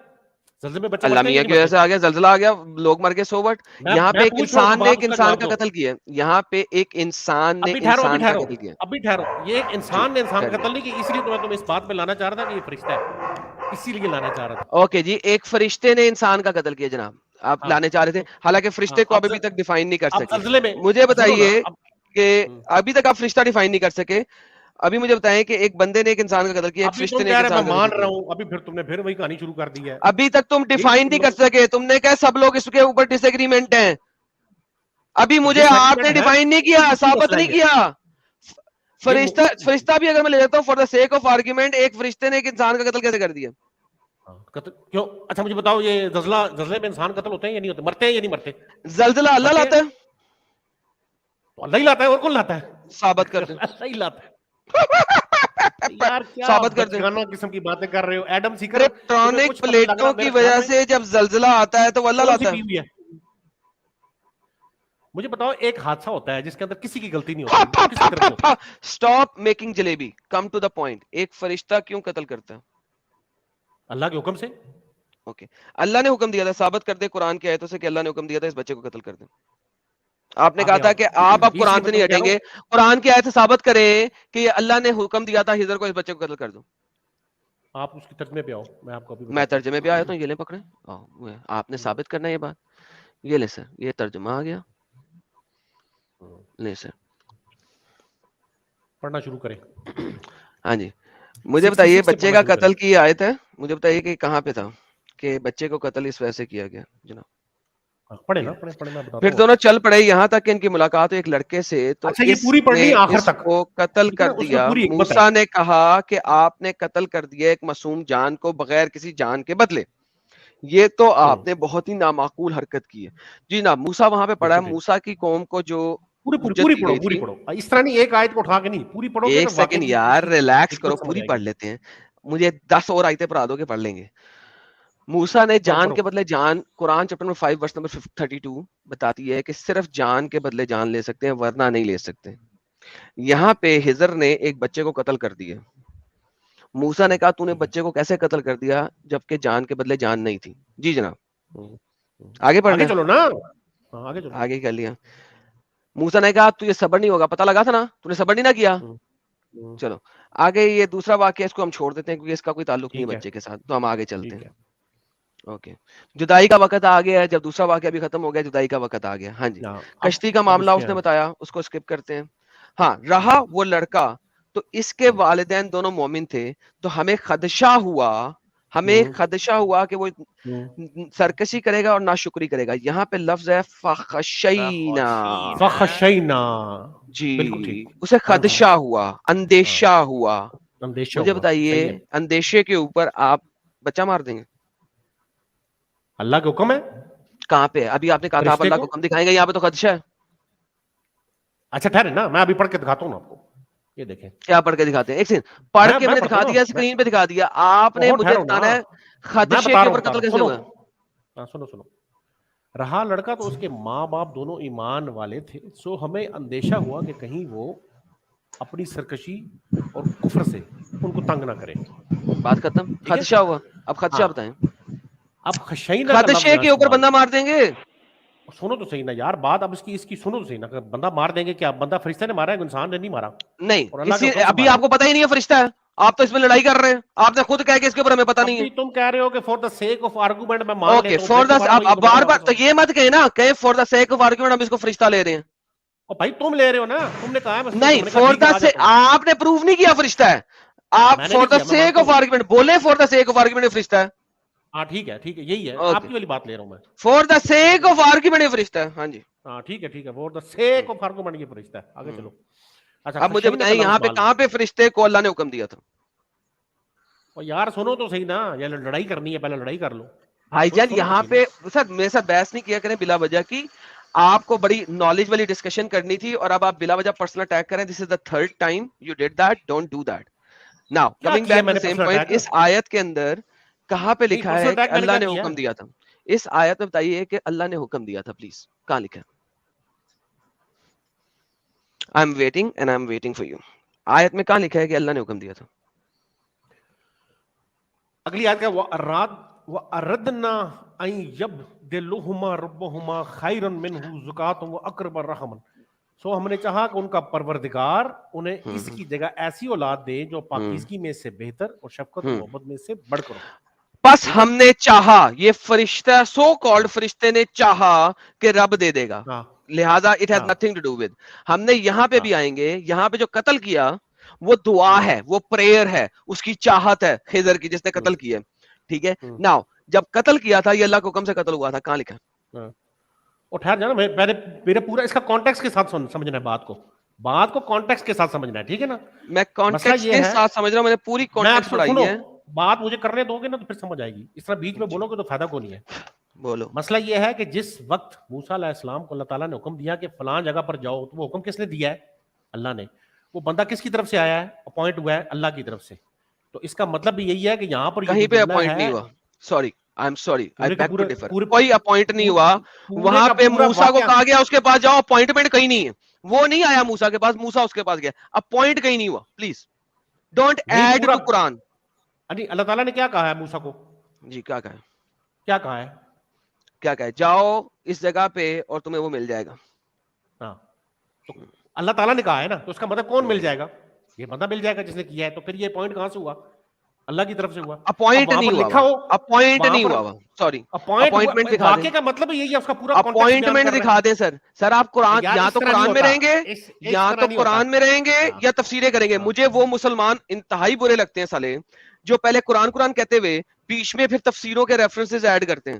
زلزلے میں بچے اللہ مرتے ہیں یا میاں نہیں کی وجہ مرتے. سے آ گیا, زلزلہ آ گیا, لوگ مر گئے, سو وٹ. یہاں پہ میں ایک پوچھ رہا ہوں انسان نے سوال, ایک اس کا انسان جواب کا دو. قتل کیا, یہاں پہ ایک انسان نے ابھی ٹھہرو, انسان کا قتل کیا. ابھی ٹھہرو. یہ ایک جی انسان نے انسان ٹھہریے. قتل نہیں کی, اس لیے تو میں تمہیں اس بات پہ لانا چاہ رہا تھا کہ یہ فرشتہ ہے, اسی لیے لانا چاہ رہا تھا. اوکے جی, ایک فرشتے نے انسان کا قتل کیا جناب, آپ ہاں لانے چاہ رہے تھے. حالانکہ ہاں, فرشتے کو ابھی تک ڈیفائن نہیں کر اب سکے. زلزلے میں مجھے سنو نا, بتائیے اب کہ ابھی تک آپ فرشتہ ڈیفائن نہیں کر سکے. ابھی مجھے بتائیں کہ ایک بندے نے ایک انسان کا قتل کیا, ایک ابھی فرشتے تم نے کہہ ایک رہے میں انسان کا مان قتل رہا کیا. ہوں, ابھی پھر تم نے پھر وہی کہانی شروع کر دی ہے. ابھی تک تم یہی تو ڈیفائن نہیں کر سکے, تم نے کہا سب لوگ اس کے اوپر ڈس ایگریمنٹ ہیں. ابھی مجھے ڈس آپ نے ایگریمنٹ ہے, ڈیفائن نہیں کیا, یہ کیوں ثابت مسئلہ ہے, نہیں کیا. یہ فرشتہ بھی اگر میں لے لیتا ہوں for the sake of argument, ایک فرشتے نے ایک انسان کا قتل کیسے کر دیا. کیوں. اچھا مجھے بتاؤ, یہ زلزلے میں انسان قتل ہوتے ہیں یا نہیں ہوتے, مرتے ہیں یا نہیں مرتے. زلزلہ اللہ مرتے ہیں, لاتا ہے, تو اللہ ہی لاتا ہے, اور کون لاتا ہے, ثابت کر دیں. اللہ ہی لاتا ہے. یار کیا ثابت کر دیں. بچگانہ قسم کی باتیں کر رہے ہو, ایڈم سیکر. تمہیں ٹیکٹونک کچھ پتہ لگ رہا پلیٹوں کی میرے خیال وجہ میں سے جب زلزلہ آتا ہے تو وہ اللہ کون سی لاتا پی ہے. ہوئی ہے. مجھے بتاؤ, ایک حادثہ ہوتا ہے جس کے اندر کسی کی غلطی نہیں ہوتی, وہ کس کی طرف سے ہوتا ہے. Stop making jalebi, come to the point. ایک فرشتہ کیوں قتل کرتا ہے, اللہ کے حکم سے. اوکے, اللہ نے حکم دیا تھا, ثابت کر دے قرآن کی آیتوں سے کہ اللہ نے حکم دیا تھا اس بچے کو قتل کر دیں. آپ نے کہا آگے تھا آؤ, کہ آپ اب اس لیے قرآن میں سے نہیں تمہیں کہہ ہٹیں رہا ہوں, گے, قرآن کی آیت سے ثابت کریں کہ یہ اللہ نے حکم دیا تھا ہجر کو اس بچے کو قتل کر دو. آپ اس کی ترجمے پہ آؤ, میں آپ کو ابھی میں بتاتا ہوں. ترجمے پہ آیا تو یہ لیں پکڑے, آپ نے ثابت کرنا ہے یہ بات. یہ لے سر, یہ ترجمہ آ گیا, لے سر پڑھنا شروع کریں. ہاں جی, مجھے بتائیے 66 سے بچے پڑھنا کا شروع کریں. قتل کی آیت ہے, مجھے بتائیے کہ کہاں پہ تھا کہ بچے کو قتل اس وجہ سے کیا گیا جناب. پڑھے نا, پڑھے میں بتاتا پھر ہوں. دونوں چل پڑے یہاں تک کہ ان کی ملاقات ایک لڑکے سے, تو اچھا یہ اس پوری پڑھنی نے ہے آخر اس تک, کو قتل ٹھیک ہے کر نا, اس میں دیا. پوری حکمت ہے. موسیٰ نے کہا کہ آپ نے قتل کر دیا ایک معصوم جان کو بغیر کسی جان کے بدلے, یہ تو آپ نے بہت ہی نامعقول حرکت کی ہے. جی نا, موسیٰ وہاں پہ پڑھا ہے, بالکل ٹھیک. موسیٰ کی قوم کو جو پوری حجت دی پڑھو, گئی پوری تھی. پڑھو, اس طرح نہیں ایک آیت کو اٹھا کے نہیں, پوری پڑھو گے ایک تو واقعی سیکنڈ اس یار, کی ریلیکس کرو, حکمت سمجھ پوری آئے پڑھ گی. لیتے ہیں. مجھے 10 اور آیتیں پڑھا دو کہ پڑھ لیں گے. موسیٰ نے پڑھو جان پڑھو. کے بدلے جان, قرآن چیپٹر نمبر 5 ورس نمبر 32 بتاتی ہے کہ صرف جان کے بدلے جان لے سکتے ہیں, ورنہ نہیں لے سکتے. یہاں پہ ہجر نے ایک بچے کو قتل کر دیا. موسیٰ نے کہا تو نے بچے کو کیسے قتل کر دیا جبکہ جان کے بدلے جان نہیں تھی. جی جناب, آگے پڑھنا آگے ہے, چلو نا, آگے چلو. آگے کر لیا. موسیٰ نے کہا تو یہ صبر نہیں ہوگا, پتہ لگا تھا نا, تو نے صبر نہیں نہ کیا. چلو آگے, یہ دوسرا واقعہ اس کو ہم چھوڑ دیتے ہیں کیونکہ اس کا کوئی تعلق نہیں ٹھیک ہے, بچے کے ساتھ, تو ہم آگے چلتے ٹھیک ہیں. ہے. اوکے, جدائی کا وقت آ گیا ہے, جب دوسرا واقعہ بھی ختم ہو گیا, جدائی کا وقت آ گیا. ہاں جی, کشتی کا اب معاملہ اس میں اس نے بتایا, اس کو اسکپ کرتے ہیں. ہاں, رہا وہ لڑکا, تو اس کے والدین دونوں مومن تھے, تو ہمیں خدشہ ہوا کہ وہ سرکشی کرے گا اور ناشکری کرے گا. یہاں پہ لفظ ہے فخشینا, فخشینا, جی, بالکل ٹھیک. اسے خدشہ ہوا, اندیشہ ہوا. اندیشہ مجھے ہوا, صحیح بتائیے ہے. اندیشے کے اوپر آپ بچہ مار دیں گے؟ اللہ کے حکم ہے. کہاں پہ؟ ابھی آپ نے کہا تھا آپ اللہ کو حکم دکھائیں گے, یہاں پہ تو خدشہ ہے. اچھا ٹھہرے نا, میں ابھی پڑھ کے دکھاتا ہوں آپ کو, یہ دیکھیں. کیا پڑھ کے دکھاتے ہیں؟ ایک سیکنڈ, پڑھ کے میں نے دکھا دیا, اسکرین پہ دکھا دیا, آپ نے مجھے بتانا ہے خدشے کے اوپر قتل کیسے ہوا. سنو سنو, رہا لڑکا تو اس کے ماں باپ دونوں ایمان والے تھے, سو ہمیں اندیشہ ہوا کہ کہیں وہ اپنی سرکشی اور کفر سے ان کو تنگ نہ کریں. بات ختم. خدشہ ہوا, اب خدشہ بتائیں. اب خشینہ کا لفظ خدشے کے اوپر بندہ مار دیں گے. سنو تو صحیح نا یار بات, اب اس کی سنو تو صحیح نا, بندہ مار دیں گے کیا؟ بندہ فرشتہ نے مارا ہے, انسان نے نہیں مارا. نہیں, ابھی آپ کو پتہ ہی نہیں ہے فرشتہ ہے, آپ تو اس میں لڑائی کر رہے ہیں. آپ نے خود کہا کہ اس کے اوپر ہمیں پتہ نہیں ہے. تم کہہ رہے ہو کہ for the sake of argument میں مان اوکے, فار دا, اب بار بار تو یہ مت کہیں نا, کہیں for the sake of argument ہم اس کو فرشتہ لے رہے ہیں. بھائی تم لے رہے ہو نا, تم نے کہا ہے نہیں, فار دا سے آپ نے پروف نہیں کیا فرشتہ ہے. آپ for the sake of argument بولے, for the sake of argument فرشتہ ہے. ہاں ٹھیک ہے, یہی ہے آپ کی والی بات لے رہا ہوں میں. For the sake of argument فرشتہ ہے. ہاں جی, ہاں ٹھیک ہے, for the sake of argument یہ فرشتہ ہے. آگے چلو. اچھا اب مجھے بتائیں یہاں پہ کہاں پہ فرشتے کو اللہ نے حکم دیا تھا؟ یار سنو تو صحیح نا, یا لڑائی کرنی ہے پہلے لڑائی کر لو. بھائی جان یہاں پہ سر میرے ساتھ بحث نہیں کیا کریں بلا وجہ کی. آپ کو بڑی نالج والی ڈسکشن کرنی تھی اور اب آپ بلا وجہ پرسنل اٹیک کریں. This is the third time you did that, don't do that. Now coming back to same point, اس آیت کے اندر کہاں پہ لکھا ہے کہ اللہ نے حکم دیا تھا؟ اس آیت میں بتائیے کہ اللہ نے حکم دیا تھا, پلیز کہاں لکھا ہے؟ I am waiting and I am waiting for you. آیت میں کہاں لکھا ہے کہ اللہ نے حکم دیا تھا؟ اگلی آیت کا وَأَرَدْنَا أَن يَبْدِلُهُمَا رَبُّهُمَا خَيْرًا مِنْهُ زَكَاةً وَأَقْرَبَ رَحْمًا. سو ہم نے چاہا کہ ان کا پروردگار انہیں اس کی جگہ ایسی اولاد دے جو پاکیزگی میں سے بہتر اور شفقت و محبت میں سے بڑھ کر. بس ہم نے چاہا, یہ فرشتہ سو کالڈ فرشتے نے چاہا کہ رب دے دے گا, لہذا it has nothing to do with. ہم نے یہاں پہ بھی آئیں گے, یہاں پہ جو قتل کیا وہ دعا ہے, وہ پریئر ہے, اس کی چاہت ہے خضر کی جس نے قتل کیا. ٹھیک ہے, ناؤ جب قتل کیا تھا یہ اللہ کے حکم سے قتل ہوا تھا, کہاں لکھا؟ اور ٹھہر جانا, میرے پورا اس کا کانٹیکسٹ کے ساتھ سمجھنا ہے بات کو کانٹیکسٹ کے ساتھ سمجھنا ہے, ٹھیک ہے نا؟ میں کانٹیکسٹ کے ساتھ سمجھ رہا ہوں, میں نے پوری کانٹیکسٹ پڑھائی ہے. بات مجھے کرنے دو گے نا تو پھر سمجھ آئے گی, اس طرح بیچ میں بولو گے تو فائدہ کو نہیں ہے. بولو. مسئلہ یہ ہے کہ جس وقت موسیٰ علیہ السلام کو اللہ تعالیٰ نے حکم دیا کہ فلاں جگہ پر جاؤ, تو وہ حکم کس نے دیا ہے؟ اللہ نے. وہ بندہ کس کی طرف سے آیا ہے؟ اپوائنٹ ہوا ہے اللہ کی طرف سے. تو اس کا مطلب بھی یہی ہے کہ یہاں پر کہیں پہ اپوائنٹ نہیں ہوا. Sorry, I am sorry, I beg to differ. کوئی اپوائنٹ نہیں ہوا وہاں پہ. موسیٰ کو کہا گیا اس کے پاس جاؤ, اپوائنٹمنٹ کہیں نہیں ہے. وہ نہیں آیا موسیٰ کے پاس, موسیٰ اس کے پاس گیا, اپوائنٹ کہیں نہیں ہوا. پلیز ڈونٹ ایڈ ٹو قرآن. اللہ تعالیٰ نے کیا کہا ہے موسیٰ کو؟ جی کیا کہا ہے؟ کیا کہا ہے؟ کیا کہا ہے؟ جاؤ اس جگہ پہ اور تمہیں وہ مل جائے گا. ہاں, تو اللہ تعالیٰ نے کہا ہے نا, تو اس کا مطلب کون مل جائے گا؟ یہ بندہ مل جائے گا جس نے کیا ہے. تو پھر یہ پوائنٹ کہاں سے ہوا؟ اللہ کی طرف سے ہوا. اپوائنٹ نہیں ہوا, اپوائنٹ نہیں ہوا, سوری, اپوائنٹمنٹ دکھا دیں. کا مطلب یہی ہے, اس کا پورا اپوائنٹمنٹ دکھا دیں. سر آپ قرآن یا تو قرآن میں رہیں گے, یا تو قرآن میں رہیں گے یا تفسیریں کریں گے. مجھے وہ مسلمان انتہائی برے لگتے ہیں سالے جو پہلے قرآن کہتے ہوئے بیچ میں پھر تفسیروں کے ریفرنسز ایڈ کرتے ہیں.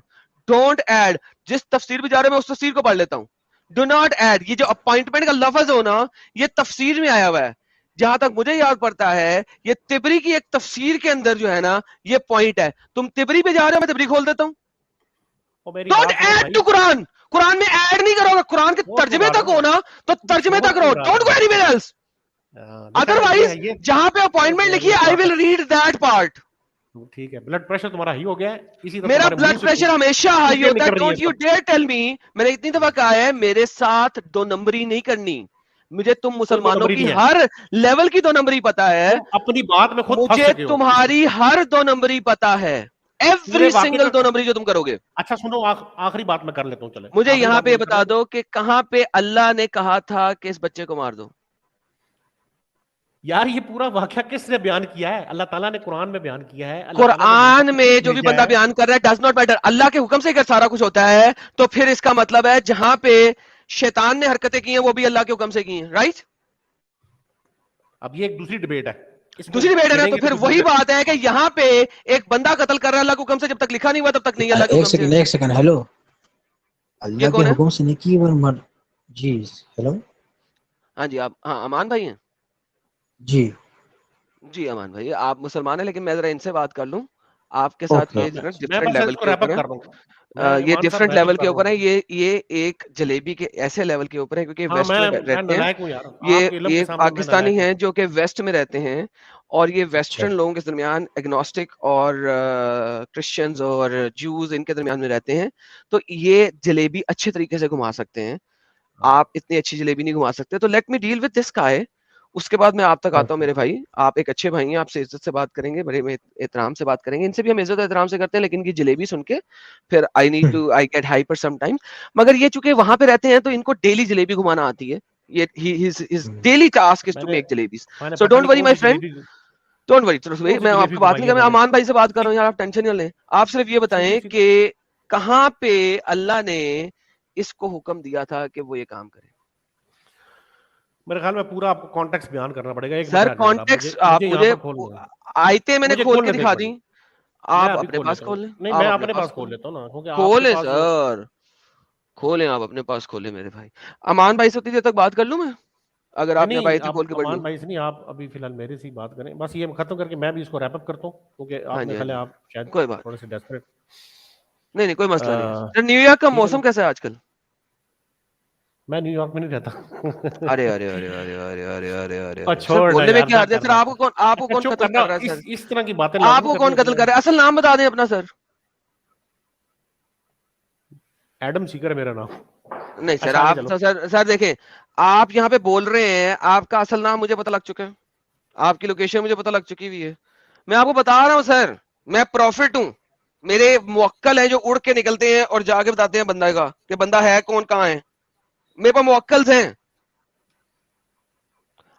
Don't add. جس تفسیر بھی جا رہے ہیں میں اس تفسیر کو پڑھ لیتا ہوں. Do not add. یہ جو اپوائنٹمنٹ کا لفظ ہو نا, یہ تفسیر میں آیا ہوا ہے. جہاں تک مجھے یاد پڑتا ہے یہ تبری کی ایک تفسیر کے اندر جو ہے نا یہ پوائنٹ ہے. تم تبری پہ جا رہے ہو, میں تبری کھول دیتا ہوں. ڈونٹ ایڈ ٹو قرآن. قرآن میں ایڈ نہیں کرو گا. قرآن کے ترجمے تک ہو نا تو ترجمے تک رہو. Don't go anywhere else. Otherwise جہاں پہ اپوائنٹمنٹ لکھی ہے I will read that part. ٹھیک ہے, بلڈ پریشر تمہارا ہائی ہو گیا ہے. اسی طرح میرا بلڈ پریشر ہمیشہ ہائی ہوتا ہے. Don't you dear tell me. میں نے اتنی دفعہ کہا ہے میرے ساتھ دو نمبری نہیں کرنی. مجھے تم مسلمانوں کی ہر لیول کی دو نمبری پتا ہے. اپنی بات میں خود مجھے تمہاری ہر دو نمبری پتا ہے. ایوری سنگل دو نمبری جو تم کرو گے. اچھا سنو, آخری بات میں کر لیتا ہوں. چلے مجھے یہاں پہ بتا دو کہ کہاں پہ اللہ نے کہا تھا کہ اس بچے کو مار دو. یار یہ پورا واقعہ کس نے بیان کیا ہے؟ اللہ تعالیٰ نے قرآن میں بیان کیا ہے. قرآن میں جو بھی بندہ بیان کر رہا ہے ڈز ناٹ میٹر. اللہ کے حکم سے اگر سارا کچھ ہوتا ہے تو پھر اس کا مطلب ہے جہاں پہ شیطان نے حرکتیں کی ہیں وہ بھی اللہ کے حکم سے کی ہیں. رائٹ. اب یہ ایک دوسری ڈبیٹ ہے. دوسری ڈبیٹ ہے نا, تو پھر وہی بات ہے کہ یہاں پہ ایک بندہ قتل کر رہا ہے اللہ کے حکم سے. جب تک لکھا نہیں ہوا تب تک نہیں اللہ کے حکم سے. ایک سیکنڈ. ہیلو, اللہ کے حکم سے نہیں کی وہ. جی ہیلو. ہاں جی, آپ ہاں امان بھائی ہیں. جی جی امان بھائی, آپ مسلمان ہیں لیکن میں ذرا ان سے بات کر لوں. آپ کے ساتھ یہ ڈفرنٹ لیول کے اوپر ہے, یہ ڈفرنٹ لیول کے اوپر ہے. یہ ایک جلیبی کے ایسے لیول کے اوپر ہے کیونکہ ویسٹ میں رہتے ہیں. یہ پاکستانی ہیں جو کہ ویسٹ میں رہتے ہیں, اور یہ ویسٹرن لوگوں کے درمیان ایگنوسٹک اور کرسچنز اور جوز ان کے درمیان میں رہتے ہیں. تو یہ جلیبی اچھے طریقے سے گھما سکتے ہیں, آپ اتنی اچھی جلیبی نہیں گھما سکتے. تو let me deal with this guy اس کے بعد میں آپ تک آتا ہوں میرے بھائی. آپ ایک اچھے بھائی ہیں, آپ سے عزت سے بات کریں گے, بڑے احترام سے بات کریں گے. ان سے بھی ہم عزت و احترام سے کرتے ہیں, لیکن ان کی جلیبی سن کے پھر I get hyper some time. مگر یہ چونکہ وہاں پہ رہتے ہیں تو ان کو ڈیلی جلیبی گھمانا آتی ہے. یہ daily task is to make jalebis. So don't worry my friend, don't worry. چلو میں آپ کو بات نہیں کر رہا, میں امان بھائی سے بات کر رہا ہوں یار, آپ ٹینشن نہ لیں. آپ صرف یہ بتائیں کہ کہاں پہ اللہ نے اس کو حکم دیا تھا کہ وہ یہ کام کرے. میرے خیال میں پورا آپ کو کانٹیکس بیان کرنا پڑے گا. ایک سر کانٹیکس آپ مجھے آیتیں میں نے کھول کے دکھا دی, آپ اپنے پاس کھول لیں. نہیں میں اپنے پاس کھول لیتا ہوں نا, کیونکہ کھولیں سر, کھولیں آپ اپنے پاس کھولیں میرے بھائی. امان بھائی سے اتنی دیر تک بات کر لوں میں, اگر آپ نے اب آیتیں کھول کے پڑھ لی. امان بھائی سے نہیں, آپ ابھی فی الحال میرے سے ہی بات کریں بس, یہ ختم کر کے میں بھی اس کو ریپ اپ کرتا ہوں, کیونکہ آپ نے خیال آپ شاید کوئی بات تھوڑے سے ڈیسپریٹ. نہیں کوئی مسئلہ نہیں. نیو یارک کا موسم کیسا ہے آج کل؟ میں نیو یارک میں نہیں رہتا. ارے ارے ارے ارے ارے ارے ارے ارے چھوڑ بولنے میں کیا حرج ہے سر؟ آپ کو کون قتل کر رہا ہے سر؟ اس طرح کی باتیں آپ کو کون قتل کر رہا ہے؟ اصل نام بتا دیں اپنا سر. ایڈم سیکر ہے میرا نام. نہیں سر, آپ سر دیکھیں, آپ یہاں پہ بول رہے ہیں, آپ کا اصل نام مجھے پتہ لگ چکا ہے, آپ کی لوکیشن مجھے پتہ لگ چکی ہوئی ہے. میں آپ کو بتا رہا ہوں سر, میں پروفٹ ہوں. میرے موکل ہیں جو اڑ کے نکلتے ہیں اور جا کے بتاتے ہیں بندہ کا کہ بندہ ہے کون, کہاں ہے. میرے پاس موکلز ہیں.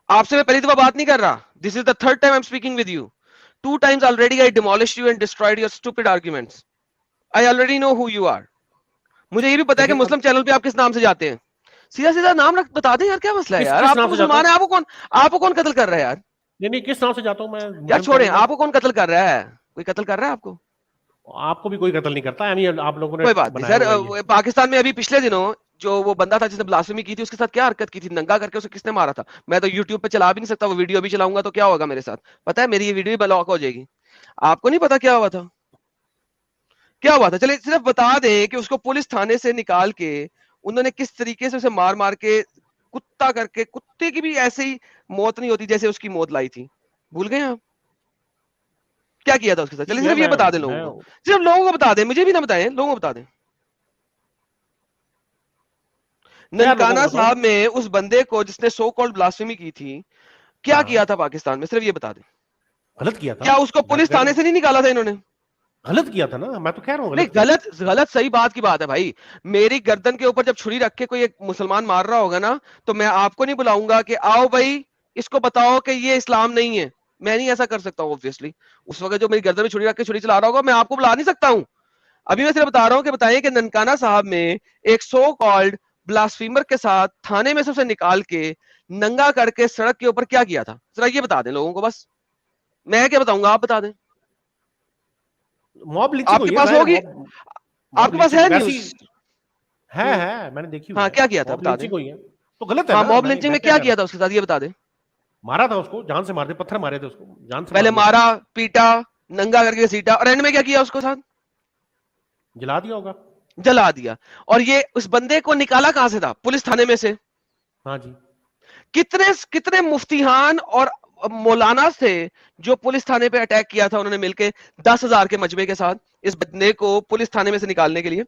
آپ سے میں پہلی دفعہ بات نہیں کر رہا. This is the third time I'm speaking with you. 2 times already I demolished you and destroyed your stupid arguments. I already know who you are. مجھے یہ بھی پتا ہے کہ مسلم چینل پہ آپ کس نام سے جاتے ہیں. سیدھا سیدھا نام بتا دیں یار, کیا مسئلہ ہے یار؟ آپ کو مسلمان ہیں, آپ کو کون قتل کر رہا ہے یار؟ نہیں کس نام سے جاتا ہوں میں یار, چھوڑیں, آپ کو کون قتل کر رہا ہے؟ کوئی قتل کر رہا ہے آپ کو؟ آپ کو بھی کوئی قتل نہیں کرتا. آپ لوگوں نے کوئی بات نہیں سر. پاکستان میں ابھی پچھلے دنوں جو وہ بندہ تھا جس نے بلاسفیمی کی تھی, اس کے ساتھ کیا حرکت کی تھی؟ ننگا کر کے اسے کس نے مارا تھا؟ میں تو یوٹیوب پہ چلا بھی نہیں سکتا, وہ ویڈیو بھی چلاؤں گا تو کیا ہوگا میرے ساتھ پتا ہے؟ میری یہ ویڈیو بھی بلاک ہو جائے گی. آپ کو نہیں پتا کیا ہوا تھا, کیا ہوا تھا؟ چلے صرف بتا دیں کہ اس کو پولیس تھانے سے نکال کے انہوں نے کس طریقے سے اسے مار مار کے کتا کر کے, کتے کی بھی ایسے ہی موت نہیں ہوتی جیسے اس کی موت لائی تھی. بھول گئے آپ کیا کیا تھا اس کے ساتھ؟ چلیے صرف یہ بتا دیں لوگوں کو, صرف لوگوں کو بتا دیں, مجھے بھی نہ بتائیں, لوگوں کو بتا دیں. ننکانہ صاحب میں اس بندے کو جس نے سو کالڈ بلاسفیمی کی تھی, کیا کیا تھا پاکستان میں؟ صرف یہ بتا دیں. غلط کیا تھا. کیا اس کو پولیس تھانے سے نہیں نکالا تھا انہوں نے؟ غلط کیا تھا نا, میں تو کہہ رہا ہوں غلط صحیح بات کی بات ہے بھائی. میری گردن کے اوپر جب چھری رکھ کے کوئی ایک مسلمان مار رہا ہوگا نا, تو میں آپ کو نہیں بلاؤں گا کہ آؤ بھائی اس کو بتاؤ کہ یہ اسلام نہیں ہے. میں نہیں ایسا کر سکتا ہوں اوبویسلی. اس وقت جو میری گردن میں چھری رکھ کے چھری چلا رہا ہوگا, میں آپ کو بلا نہیں سکتا ہوں. ابھی میں صرف بتا رہا ہوں کہ بتائیں کہ ننکانہ صاحب میں ایک سو کالڈ بلاسفیمر کے ساتھ تھانے میں سے اسے نکال کے ننگا کر کے سڑک کے اوپر کیا کیا تھا؟ ذرا یہ بتا دیں لوگوں کو. بس میں کیا بتاؤں گا, آپ بتا دیں. آپ کے پاس ہوگی, آپ کے پاس ہے نیوز؟ ہے, میں نے دیکھی. ہاں, کیا کیا تھا بتا دیں. تو غلط ہے. ہاں, موب لنچنگ میں کیا کیا تھا اس کے ساتھ یہ بتا دیں. مارا تھا اس کو, جان سے مار دے, پتھر مارے تھے اس کو جان سے. پہلے مارا, پیٹا, ننگا کر کے سیٹا, اور اینڈ میں کیا کیا اس کو ساتھ؟ جلا دیا ہوگا. جلا دیا. اور یہ اس بندے کو نکالا کہاں سے تھا؟ پولیس تھانے میں سے. ہاں جی. کتنے مفتیان اور مولانا سے جو پولیس تھانے پہ اٹیک کیا تھا انہوں نے مل کے 10,000 کے مجمع کے ساتھ اس بندے کو پولیس تھانے میں سے نکالنے کے لیے.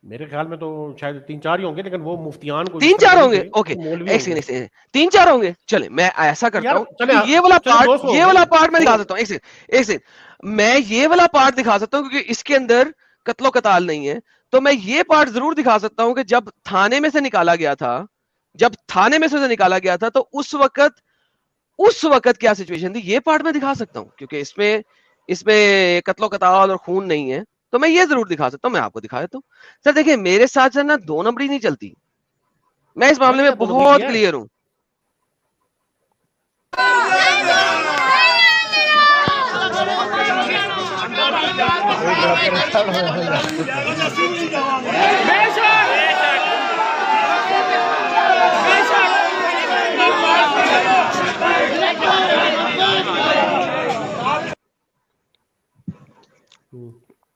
میرے خیال میں تو شاید 3-4 ہی ہوں گے, لیکن وہ مفتیان کو 3-4 ہوں گے. اوکے, 3-4 ہوں گے. چلے میں ایسا کرتا ہوں, یہ والا پارٹ میں دکھا سکتا ہوں. ایک سیکنڈ, میں یہ والا پارٹ دکھا سکتا ہوں کیونکہ اس کے اندر قتل و قتال نہیں ہے. تو میں یہ پارٹ ضرور دکھا سکتا ہوں کہ جب تھانے میں سے نکالا گیا تھا, تو اس وقت کیا سچویشن تھی, یہ پارٹ میں دکھا سکتا ہوں کیونکہ اس میں قتل و قتال اور خون نہیں ہے. تو میں یہ ضرور دکھا سکتا ہوں, میں آپ کو دکھا دیتا ہوں. سر دیکھیں, میرے ساتھ نا 2 نمبری نہیں چلتی. میں اس معاملے میں بہت کلیئر ہوں.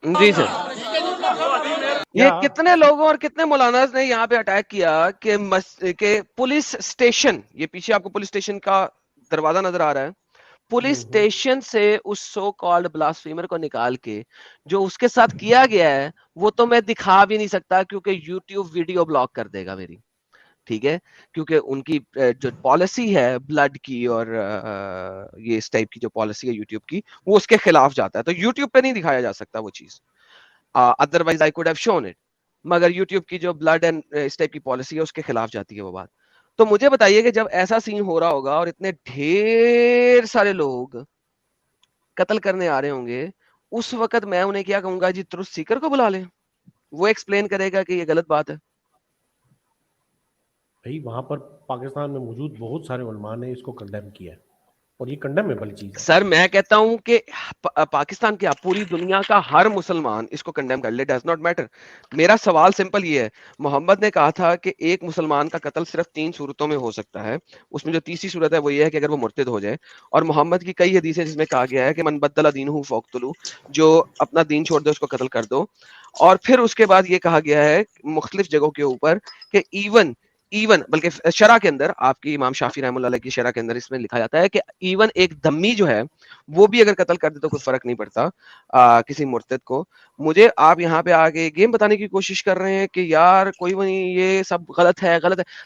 جی سر, یہ کتنے لوگوں اور کتنے مولاناز نے یہاں پہ اٹیک کیا کہ پولیس اسٹیشن, یہ پیچھے آپ کو پولیس اسٹیشن کا دروازہ نظر آ رہا ہے, پولیس اسٹیشن سے اس سو کالڈ بلاسفیمر کو نکال کے جو اس کے ساتھ کیا گیا ہے وہ تو میں دکھا بھی نہیں سکتا کیونکہ یوٹیوب ویڈیو بلاک کر دے گا میری. ٹھیک ہے, کیونکہ ان کی جو پالیسی ہے بلڈ کی اور یہ اس ٹائپ کی جو پالیسی ہے یوٹیوب کی, وہ اس کے خلاف جاتا ہے. تو یوٹیوب پہ نہیں دکھایا جا سکتا وہ چیز, otherwise I could have shown it, مگر یوٹیوب کی جو بلڈ اینڈ اس ٹائپ کی پالیسی ہے اس کے خلاف جاتی ہے وہ بات. تو مجھے بتائیے کہ جب ایسا سین ہو رہا ہوگا اور اتنے ڈھیر سارے لوگ قتل کرنے آ رہے ہوں گے, اس وقت میں انہیں کیا کہوں گا, جی ٹروتھ سیکر کو بلا لیں, وہ ایکسپلین کرے گا کہ یہ غلط بات ہے. بھائی وہاں پر پاکستان میں موجود بہت سارے علماء نے اس کو کنڈیم کیا ہے, اور یہ کنڈیمیبل چیز ہے. سر میں کہتا ہوں کہ پاکستان کیا پوری دنیا کا ہر مسلمان اس کو کنڈیم کر لے, ڈز ناٹ میٹر. میرا سوال سمپل یہ ہے, محمد نے کہا تھا کہ ایک مسلمان کا قتل صرف 3 صورتوں میں ہو سکتا ہے, اس میں جو تیسری صورت ہے وہ یہ ہے کہ اگر وہ مرتد ہو جائے, اور محمد کی کئی حدیث ہیں جس میں کہا گیا ہے کہ من بدل دینہ فاقتلوہ, جو اپنا دین چھوڑ دے اس کو قتل کر دو. اور پھر اس کے بعد یہ کہا گیا ہے مختلف جگہوں کے اوپر کہ ایون بلکہ شرع کے اندر, آپ کی امام شافعی رحمۃ اللہ علیہ کی شرع کے اندر اس میں لکھا جاتا ہے کہ ایون ایک دمی جو ہے وہ بھی اگر قتل کر دے تو کوئی فرق نہیں پڑتا کسی مرتد کو. مجھے آپ یہاں پہ آگے گیم بتانے کی کوشش کر رہے ہیں کہ یار کوئی نہیں, یہ سب غلط ہے,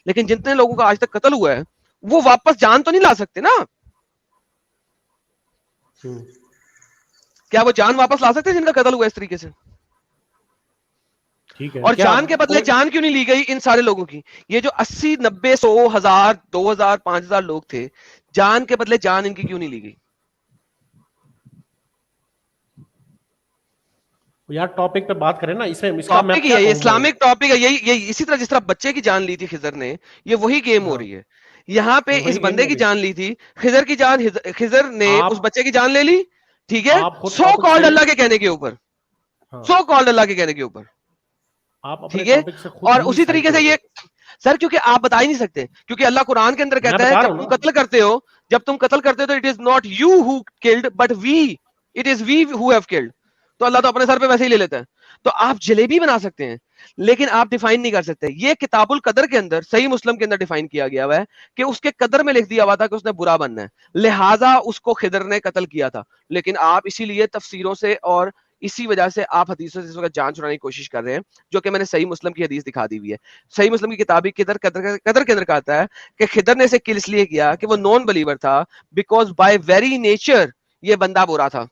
لیکن جتنے لوگوں کا آج تک قتل ہوا ہے وہ واپس جان تو نہیں لا سکتے نا. کیا وہ جان واپس لا سکتے جن کا قتل ہوا اس طریقے سے؟ اور جان کے بدلے جان کیوں نہیں لی گئی ان سارے لوگوں کی؟ یہ جو 80 90 100 1000 2000 5000 لوگ تھے, جان کے بدلے جان ان کی کیوں نہیں لی گئی؟ یار ٹاپک پہ بات کریں نا, ٹاپک ہی ہے یہ, اسلامک ٹاپک ہے یہی. اسی طرح جس طرح بچے کی جان لی تھی خضر نے, یہ وہی گیم ہو رہی ہے یہاں پہ. اس بندے کی جان لی تھی خضر کی جان, خضر نے اس بچے کی جان لے لی, ٹھیک ہے, سو کالڈ اللہ کے کہنے کے اوپر, سو کالڈ اللہ کے کہنے کے اوپر, ٹھیک ہے. اور اسی طریقے سے یہ سر, کیونکہ آپ بتا ہی نہیں سکتے, کیونکہ اللہ قرآن کے اندر کہتا ہے جب تم قتل کرتے ہو, تو it is not you who killed but we, it is we who have killed. تو اللہ تو اپنے سر پہ ویسے ہی لے لیتا ہے. تو آپ جلیبی بنا سکتے ہیں لیکن آپ ڈیفائن نہیں کر سکتے. یہ کتاب القدر کے اندر, صحیح مسلم کے اندر ڈیفائن کیا گیا ہوا ہے کہ اس کے قدر میں لکھ دیا ہوا تھا کہ اس نے برا بننا ہے, لہٰذا اس کو خضر نے قتل کیا تھا. لیکن آپ اسی لیے تفسیروں سے اور اسی وجہ سے آپ حدیثوں سے اس وقت جان چھڑانے کی کوشش کر رہے ہیں, جو کہ میں نے صحیح مسلم کی حدیث دکھا دی ہوئی ہے. صحیح مسلم کی کتابی قدر کے اندر کہتا ہے کہ خضر نے اسے کل اس لیے کیا کہ وہ نان بلیور تھا, بیکاز بائی ویری نیچر یہ بندہ برا تھا.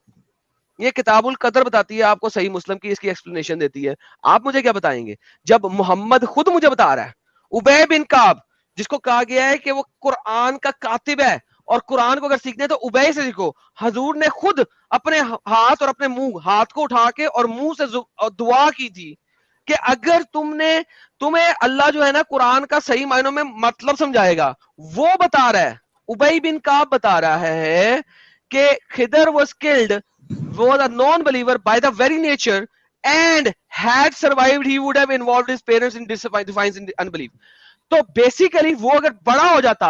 یہ کتاب القدر بتاتی ہے آپ کو, صحیح مسلم کی اس کی ایکسپلینیشن دیتی ہے. آپ مجھے کیا بتائیں گے جب محمد خود مجھے بتا رہا ہے, ابی بن کعب جس کو کہا گیا ہے کہ وہ قرآن کا کاتب ہے اور قرآن کو اگر سیکھنے تو ابی سے سیکھو, حضور نے خود اپنے ہاتھ اور اپنے منہ, ہاتھ کو اٹھا کے اور منہ سے دعا کی تھی کہ اگر تمہیں اللہ جو ہے نا قرآن کا صحیح معنوں میں مطلب سمجھائے گا. وہ بتا رہا ہے, ابی بن کعب بتا رہا ہے کہ خضر was killed, was a non-believer by the very nature and had survived he would have involved his parents in defiance in unbelief. تو بیسیکلی وہ اگر بڑا ہو جاتا,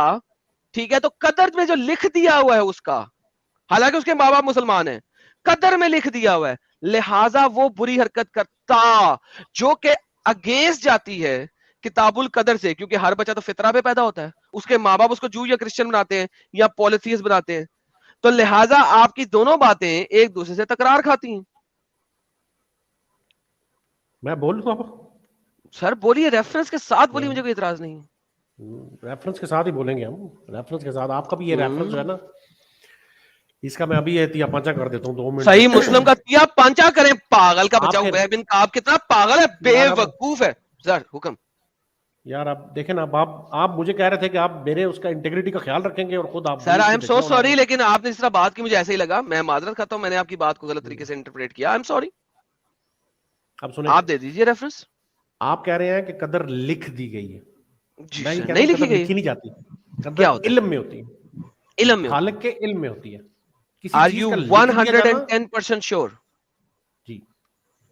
ٹھیک ہے, تو قدر میں جو لکھ دیا ہوا ہے اس کا, حالانکہ اس کے ماں باپ مسلمان ہیں, قدر میں لکھ دیا ہوا ہے, لہٰذا وہ بری حرکت کرتا جو کہ اگینسٹ جاتی ہے کتاب القدر سے, کیونکہ ہر بچہ تو فطرہ پہ پیدا ہوتا ہے, اس کے ماں باپ اس کو جو یا کرسچن بناتے ہیں یا پولیتھیسٹ بناتے ہیں, تو لہٰذا آپ کی دونوں باتیں ایک دوسرے سے تکرار کھاتی ہیں. میں بول دوں سر بولیے, ریفرنس کے ساتھ بولیے, مجھے کوئی اعتراض نہیں. ریفرنس کے ساتھ ہی بولیں گے ہم, ریفرنس کے ساتھ. آپ کا بھی یہ ریفرنس جو ہے نا, اس کا میں ابھی تیا پانچا کر دیتا ہوں 2 منٹ. صحیح مسلم کا تیا پانچا کریں, پاگل کا بچہ ابی بن کعب کتنا پاگل ہے, بے وقوف ہے. سر حکم. یار آپ دیکھیں نا, آپ مجھے کہہ رہے تھے کہ آپ میرے اس کا انٹیگریٹی کا خیال رکھیں گے, اور خود آپ. سر آئی ایم سو سوری, لیکن آپ نے اس طرح بات کی مجھے ایسے ہی لگا, میں معذرت کرتا ہوں, میں نے آپ کی بات کو غلط طریقے سے انٹرپریٹ کیا, آئی ایم سوری. اب سنیں, آپ دے دیجیے ریفرنس. آپ کہہ رہے ہیں کہ قدر لکھ دی گئی ہے, نہیں لکھی گئی, نہیں جاتی. کیا ہوتا ہے؟ علم میں ہوتی ہے, علم میں, خالق کے علم میں ہوتی ہے. Are you 110% sure? جی,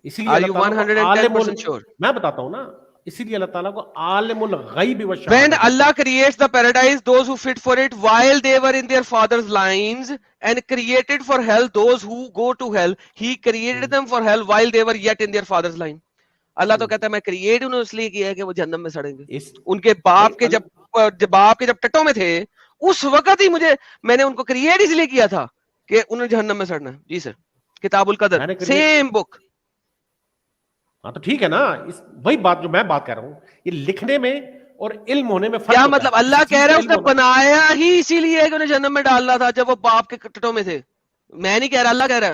اسی لیے Are you 110% sure? میں بتاتا ہوں نا, اسی لیے اللہ تعالیٰ کو عالم الغیب والشہادہ. When Allah creates the paradise, those who fit for it while they were in their father's lines, and created for hell those who go to hell, he created them for hell while they were yet in their father's line. اللہ تو کہتا ہے میں create انہوں اس لیے کیا ہے کہ وہ جہنم میں سڑیں گے. ان کے باپ کے جب ٹٹوں میں تھے اس وقت ہی میں نے ان کو کریٹ اس لیے کیا تھا کہ انہیں جہنم میں سڑنا ہے. جی سر, کتاب القدر سیم بک. ہاں تو ٹھیک ہے نا, وہی بات جو میں بات کر رہا ہوں, یہ لکھنے میں اور علم ہونے میں فرق کیا ہوتا ہے. مطلب اللہ کہہ رہا ہے اس نے بنایا ہی اسی لیے کہ انہیں جہنم میں ڈالنا تھا جب وہ باپ کے ٹٹوں میں تھے. میں نہیں کہہ رہا, اللہ کہہ رہا ہے.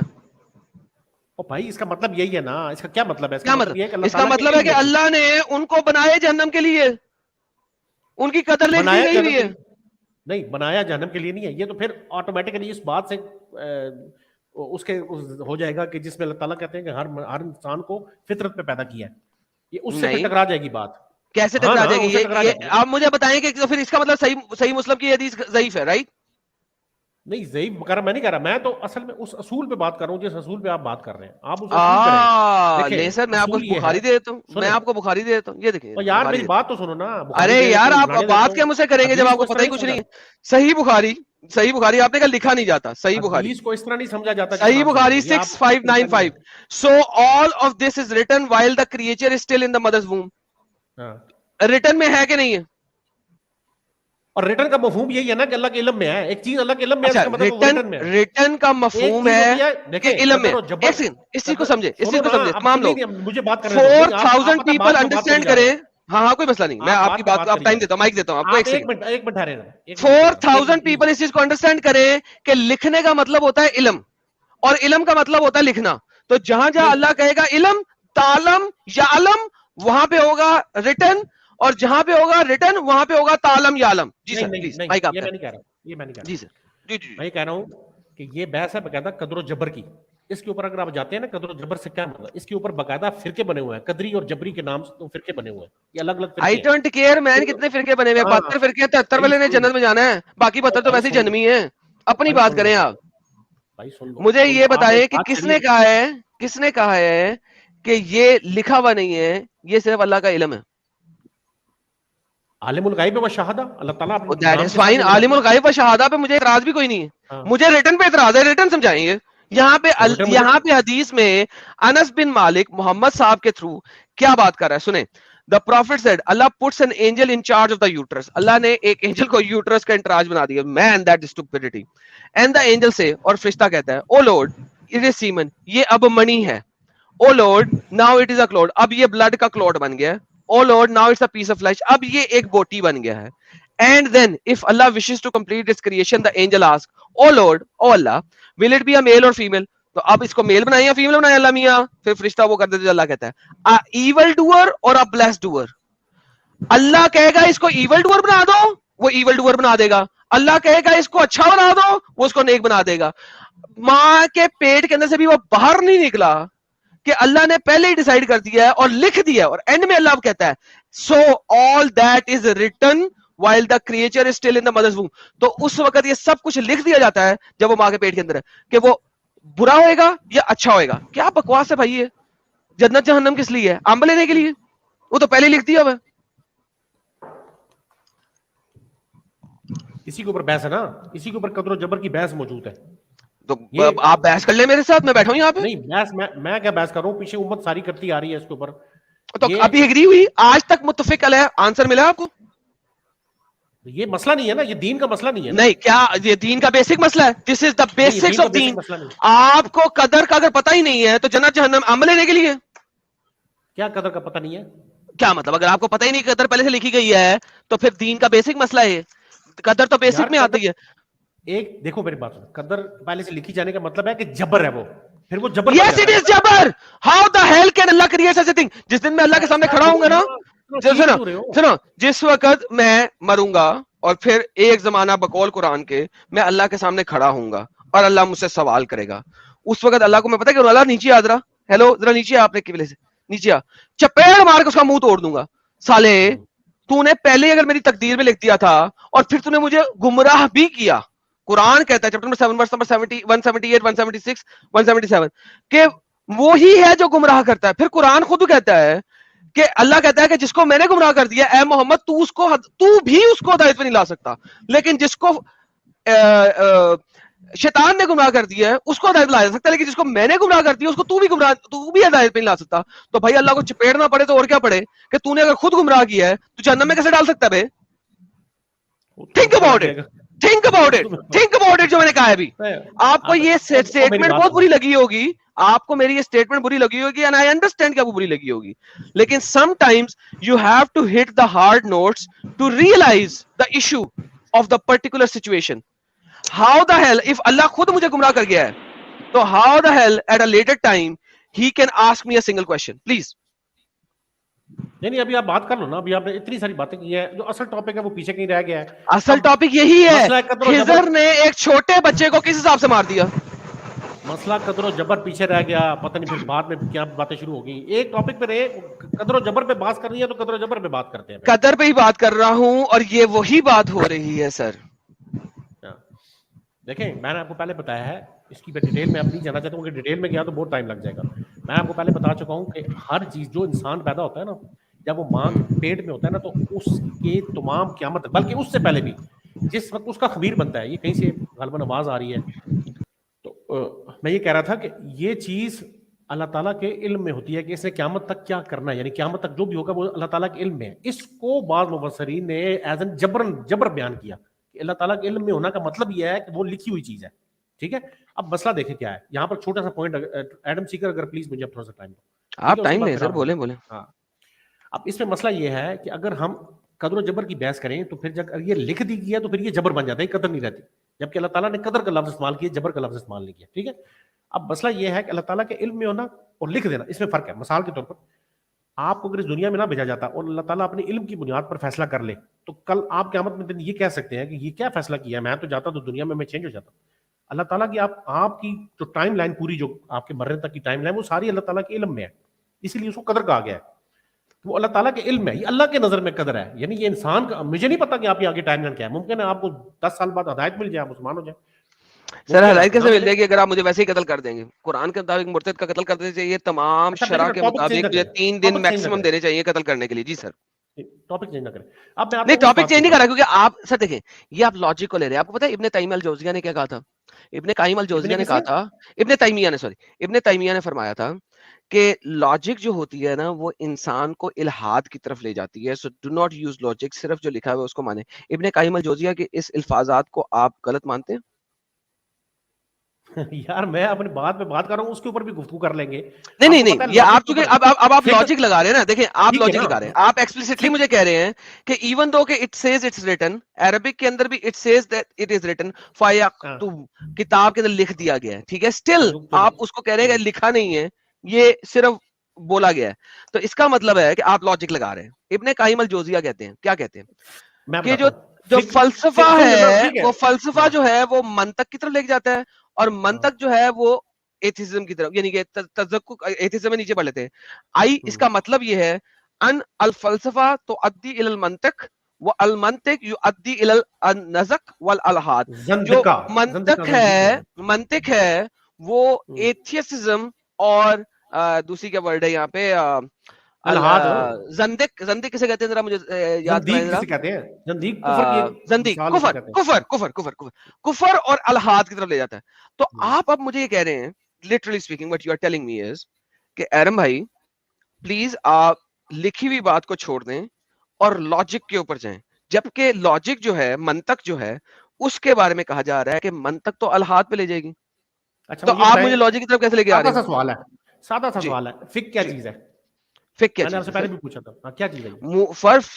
بھائی اس کا مطلب یہی ہے نا, اس کا کیا مطلب ہے؟ کیا مطلب؟ اس کا مطلب ہے کہ اللہ نے ان کو بنایا جہنم کے لیے, ان کی قدر لکھ دی گئی ہوئی ہے. نہیں, بنایا جہنم کے لیے نہیں ہے. یہ تو پھر آٹومیٹکلی اس بات سے اس کے ہو جائے گا کہ جس میں اللہ تعالیٰ کہتے ہیں کہ ہر انسان کو فطرت پہ پیدا کیا ہے, یہ اس سے پھر ٹکرا جائے گی بات. کیسے ٹکرا جائے گی یہ آپ مجھے بتائیں کہ پھر اس کا مطلب صحیح مسلم کی حدیث ضعیف ہے, رائٹ؟ نہیں ضعیف وغیرہ میں نہیں کہہ رہا, میں تو اصل میں اس اصول پہ بات کر رہا ہوں جس اصول پہ آپ بات کر رہے ہیں. آپ اس اصول پہ لے سر, میں آپ کو بخاری دے دیتا ہوں, میں آپ کو بخاری دے دیتا ہوں. یہ دیکھیں یار میری بات تو سنو نا. ارے یار آپ بات کیا مجھ سے کریں گے جب آپ کو پتہ ہی کچھ نہیں ہے. صحیح بخاری آپ نے کہا لکھا نہیں جاتا. صحیح بخاری کو اس طرح نہیں سمجھا جاتا. صحیح بخاری 6595. So all of this is written while the creature is still in the mother's womb. Return میں ہے کہ نہیں ہے؟ اور ریٹن کا مفہوم یہی ہے نا کہ اللہ کے علم میں ہے. ایک چیز اللہ کے علم میں ہے, اس کا مطلب ریٹن میں ہے. ریٹن کا مفہوم ہے کہ علم میں. ایک سیکنڈ, اس چیز کو سمجھے, اس چیز کو سمجھے تمام لوگ. مجھے بات کرنے دو. 4000 پیپل انڈرسٹینڈ کریں. ہاں کوئی مسئلہ نہیں, میں آپ کی بات کو ٹائم دیتا ہوں, مائک دیتا ہوں آپ کو. ایک منٹ ٹھہرے. 4000 پیپل اس چیز کو انڈرسٹینڈ کریں کہ لکھنے کا مطلب ہوتا ہے علم, اور علم کا مطلب ہوتا ہے لکھنا. تو جہاں جہاں اللہ کہے گا علم, تعلم یا علم, وہاں پہ ہوگا ریٹن, اور جہاں پہ ہوگا ریٹن وہاں پہ ہوگا تعلم یا علم. جی سر پلیز, مائک آپ. یہ میں نہیں کہہ رہا, یہ میں نہیں کہہ رہا. جی سر. جی جی میں کہہ رہا ہوں کہ یہ بحث ہے باقاعدہ قدر و جبر کی. اس کے اوپر اگر آپ جاتے ہیں نا, قدر و جبر سے کیا مطلب, اس کے اوپر باقاعدہ فرقے بنے ہوئے ہیں. قدری اور جبری کے نام سے فرقے بنے ہوئے ہیں. یہ الگ الگ I don't care man کتنے فرقے بنے ہوئے ہیں. 72 فرقے ہیں, 73 والے نے جنت میں جانا ہے, باقی 72 تو ویسے ہی جنمی ہیں. اپنی بات کریں آپ. مجھے یہ بتائیں کہ کس نے کہا ہے کہ یہ لکھا ہوا نہیں ہے, یہ صرف اللہ کا علم ہے. عالم الغیب و شہادہ, اللہ تعالیٰ عالم الغیب و شہادہ پہ مجھے اعتراض بھی کوئی نہیں ہے. مجھے ریٹن پہ اعتراض ہے, ریٹن سمجھائیں گے. یہاں پہ حدیث میں انس بن مالک محمد صاحب کے تھرو کیا بات کر رہا ہے سنیں. The prophet said Allah puts an angel in charge of the uterus. اللہ نے ایک اینجل کو یوٹرس کا انچارج بنا دیا. Man, that is stupidity. And the angel say, اور فرشتہ کہتا ہے, Oh Lord, it is semen. یہ اب منی ہے. Oh Lord, now it is a clot. اب یہ blood کا clot بن گیا ہے. Oh Lord, now it's a piece of flesh. اب یہ ایک بوٹی بن گیا ہے. And then, if Allah wishes to complete its creation, the angel asks, Oh Lord, oh Allah, will it be a male or female? تو اب اس کو میل بنائے یا فیمیل بنائے اللہ میاں. پھر فرشتہ وہ کر دیتے, اللہ کہتا ہے ایول ڈوئر اور ا بلیسڈ ڈوئر. اللہ کہے گا اس کو ایول ڈوئر بنا دو, وہ ایول ڈوئر بنا دے گا. اللہ کہے گا اس کو اچھا بنا دو, وہ اس کو نیک بنا دے گا. ماں کے پیٹ کے اندر سے بھی وہ باہر نہیں نکلا کہ اللہ نے پہلے ہی ڈیسائیڈ کر دیا ہے اور لکھ دیا ہے, اور اینڈ میں اللہ کہتا ہے so all that is written while the creature is still in the mother's womb. تو اس وقت یہ سب کچھ لکھ دیا جاتا ہے جب وہ ماں کے پیٹ کے اندر ہے کہ وہ برا ہوئے گا یا اچھا ہوئے گا. کیا بکواس ہے بھائی, یہ جنت جہنم کس لیے ہے؟ امب لینے کے لیے؟ وہ تو پہلے لکھ دیا ہوا. اسی کے اوپر بحث ہے نا, اسی کے اوپر قدر و جبر کی بحث موجود ہے. تو آپ بحث کر لیں میرے ساتھ, میں بیٹھا ہوں یہاں پہ. نہیں بحث میں کیا بحث کر رہا ہوں, پیچھے امت ساری کرتی آ رہی ہے اس کے اوپر. تو ابھی ایگری ہوئی, آج تک متفق علیہ آنسر ملا آپ کو؟ یہ مسئلہ نہیں ہے نا, یہ دین کا مسئلہ نہیں ہے. نہیں, کیا یہ دین کا بیسک مسئلہ ہے؟ دس از دا بیسکس آف دین. آپ کو قدر کا اگر پتہ ہی نہیں ہے تو جنت جہنم عمل لینے کے لیے کیا قدر کا پتہ نہیں ہے؟ کیا مطلب؟ اگر آپ کو پتہ ہی نہیں قدر پہلے سے لکھی گئی ہے تو پھر دین کا بیسک مسئلہ ہے. قدر تو بیسک میں آتی ہے. ایک دیکھو میری بات, قدر پہلے سے لکھی جانے کا مطلب ہے کہ جبر ہے وہ, پھر وہ جبر. Yes, it is جبر. How the hell can Allah create such a thing? جس دن میں اللہ کے سامنے کھڑا ہوں گا نا, سنو, جس وقت میں مروں گا اور پھر ایک زمانہ بقول قرآن کے میں اللہ کے سامنے کھڑا ہوں گا اور اللہ مجھ سے سوال کرے گا, اس وقت اللہ کو میں پتا کہ اللہ نیچے آ, ذرا ہیلو ذرا نیچے آپ نے قبلے سے نیچے آ, چپیڑ مار کے اس کا منہ توڑ دوں گا. سالے تو نے پہلے اگر میری تقدیر میں لکھ دیا تھا اور پھر تو نے مجھے گمراہ بھی کیا. قرآن کہتا ہے چیپٹر نمبر 7 ورس نمبر 70 178 176 177 کہ وہی ہے جو گمراہ کرتا ہے. پھر قرآن خود کہتا ہے کہ اللہ کہتا ہے کہ جس کو میں نے گمراہ کر دیا اے محمد تو بھی اس کو ہدایت پہ نہیں لا سکتا, لیکن جس کو شیطان نے گمراہ کر دیا ہے اس کو ہدایت لا سکتا ہے, لیکن جس کو میں نے گمراہ کر دیا اس کو تو بھی ہدایت پہ نہیں لا سکتا. تو بھائی اللہ کو چپیڑنا پڑے تو اور کیا پڑے کہ تو نے اگر خود گمراہ کیا ہے تو جہنم میں کیسے ڈال سکتا ہے بھائی؟ Think about it. think about it جو میں نے کہا ہے ابھی. آپ کو یہ اسٹیٹمنٹ بہت بری لگی ہوگی, آپ کو میری یہ اسٹیٹمنٹ بری لگی ہوگی, and I understand کہ آپ کو بری لگی ہوگی, لیکن sometimes you have to hit the hard notes to realize the issue of the particular situation. How the hell, if اللہ خود مجھے گمراہ کر گیا ہے, تو how the hell at a later time he can ask me a single question, please. نہیں ابھی آپ بات کر لو نا, ابھی آپ نے اتنی ساری باتیں کی ہیں, جو اصل ٹاپک ہے وہ پیچھے کہیں رہ گیا ہے. اصل ٹاپک یہی ہے, خضر نے ایک چھوٹے بچے کو کس حساب سے مار دیا. مسئلہ قدر و جبر پیچھے رہ گیا, پتہ نہیں پھر بعد میں کیا باتیں شروع ہو گئی. ایک ٹاپک پہ رہے, قدر و جبر پہ بات کرنی ہے تو قدر و جبر پہ بات کرتے ہیں. قدر پہ ہی بات کر رہا ہوں, اور یہ وہی بات ہو رہی ہے سر. دیکھیں میں نے آپ کو پہلے بتایا ہے, اس کی ڈیٹیل میں اب نہیں جانا چاہتا ہوں کہ ڈیٹیل میں گیا تو بہت ٹائم لگ جائے گا. میں آپ کو پہلے بتا چکا ہوں کہ ہر چیز جو انسان پیدا ہوتا ہے نا, جب وہ ماں کے پیٹ میں ہوتا ہے نا, تو اس کے تمام قیامت, بلکہ اس سے پہلے بھی, جس وقت اس کا خبیر بنتا ہے, یہ کہیں سے غالباً آواز آ رہی ہے, تو میں یہ کہہ رہا تھا کہ یہ چیز اللہ تعالیٰ کے علم میں ہوتی ہے کہ اس نے قیامت تک کیا کرنا ہے, یعنی قیامت تک جو بھی ہوگا وہ اللہ تعالیٰ کے علم میں ہے. اس کو بعض مفسرین نے ایز این جبر بیان کیا کہ اللہ تعالیٰ کے علم میں ہونا کا مطلب یہ ہے کہ وہ لکھی ہوئی چیز ہے. ٹھیک ہے, اب مسئلہ دیکھیں کیا ہے یہاں پر, چھوٹا سا پوائنٹ, ایڈم سیکر اگر پلیز مجھے اب تھوڑا سا ٹائم دو. آپ ٹائم لیں سر, بولیں. ہاں, اب اس میں مسئلہ یہ ہے کہ اگر ہم قدر و جبر کی بحث کریں تو پھر جب یہ لکھ دی گیا تو پھر یہ جبر بن جاتا ہے, قدر نہیں رہتی, جبکہ اللہ تعالیٰ نے قدر کا لفظ استعمال کیا, جبر کا لفظ استعمال نہیں کیا. ٹھیک ہے, اب مسئلہ یہ ہے کہ اللہ تعالیٰ کے علم میں ہونا اور لکھ دینا, اس میں فرق ہے. مثال کے طور پر آپ کو اگر اس دنیا میں نہ بھیجا جاتا اور اللہ تعالیٰ اپنے علم کی بنیاد پر فیصلہ کر لے, تو کل آپ قیامت میں یہ کہہ سکتے ہیں کہ یہ کیا فیصلہ کیا ہے, میں تو جاتا تو دنیا میں چینج ہو جاتا. اللہ تعالیٰ کی آپ کی جو ٹائم لائن پوری, جو آپ کے مرنے تک کی ٹائم لائن, وہ ساری اللہ تعالیٰ کے علم میں ہے, اسی لیے اس کو قدر کہا گیا ہے. وہ اللہ تعالیٰ کے علم ہے, یہ اللہ کے نظر میں قدر ہے. یعنی یہ انسان کا, مجھے نہیں پتا کہ آپ کی آگے ٹائم لائن کیا ہے, ممکن ہے آپ کو 10 سال بعد ہدایت مل جائے, آپ مسلمان ہو جائیں. سر ہدایت کیسے مل جائے گی اگر آپ مجھے ویسے ہی قتل کر دیں گے؟ قرآن کے مطابق مرتد کا قتل کرنے چاہیے, تمام شرع کے مطابق مجھے 3 دن میکسیمم دینے چاہیے قتل کرنے کے لیے. جی سر, ٹاپک چینج نہ کریں. نہیں ٹاپک چینج نہیں کر رہا, کیونکہ آپ سر دیکھیں یہ آپ لاجک کو لے رہے ہیں. آپ کو پتا ہے ابن تیمیہ الجوزیہ نے کیا کہا تھا؟ ابن قیم الجوزیہ نے کہا تھا, ابن تیمیہ نے فرمایا تھا کہ لاجک جو ہوتی ہے نا وہ انسان کو الحاد کی طرف لے جاتی ہے. So do not use logic, صرف جو لکھا ہوا ہے اس کو مانیں. ابن قیم الجوزیہ کے اس الفاظات کو آپ غلط مانتے ہیں؟ یار میں اپنی بات پہ بات کر رہا ہوں, اس کے اوپر بھی گفتگو کر لیں گے. نہیں, یہ آپ چونکہ اب آپ لاجک لگا رہے ہیں نا, دیکھیں آپ لاجک لگا رہے ہیں, آپ ایکسپلیسٹلی مجھے کہہ رہے ہیں کہ ایون دو کہ it says it's written, Arabic کے اندر بھی it says that it is written, کتاب کے اندر لکھ دیا گیا ہے. ٹھیک ہے, اسٹل آپ اس کو کہہ رہے ہیں کہ لکھا نہیں ہے, یہ صرف بولا گیا ہے. تو اس کا مطلب ہے کہ آپ لاجک لگا رہے ہیں. ابن قیم الجوزیہ کہتے ہیں, کیا کہتے ہیں کہ جو فلسفہ ہے, وہ فلسفہ جو ہے وہ منطق کی طرف لے کے جاتا ہے, اور منطق جو ہے وہ ایتھیزم کی طرف, یعنی کہ تذکر, ایتھیزم میں نیچے پڑھ لیتے ہیں آئی. اس کا مطلب یہ ہے ان الفلسفہ تؤدی الی المنطق والمنطق یؤدی الی النزق والالحاد. جو منطق ہے وہ ایتھیسزم اور دوسری کیا ورڈ ہے یہاں پہ, زندق کسے کہتے ہیں ذرا مجھے یاد کفر اور الحاد کی طرف لے جاتا ہے. تو آپ اب مجھے یہ کہہ رہے ہیں literally speaking what you are telling me is کہ ایرم بھائی پلیز آپ لکھی ہوئی بات کو چھوڑ دیں اور لاجک کے اوپر جائیں, جبکہ لاجک جو ہے, منطق جو ہے, اس کے بارے میں کہا جا رہا ہے کہ منطق تو الحاد پہ لے جائے گی. تو آپ مجھے لاجک کی طرف کیسے لے کے آ رہے ہیں؟ سادہ سا سوال ہے, فقہ کیا چیز ہے؟ فقہ کیا چیز ہے؟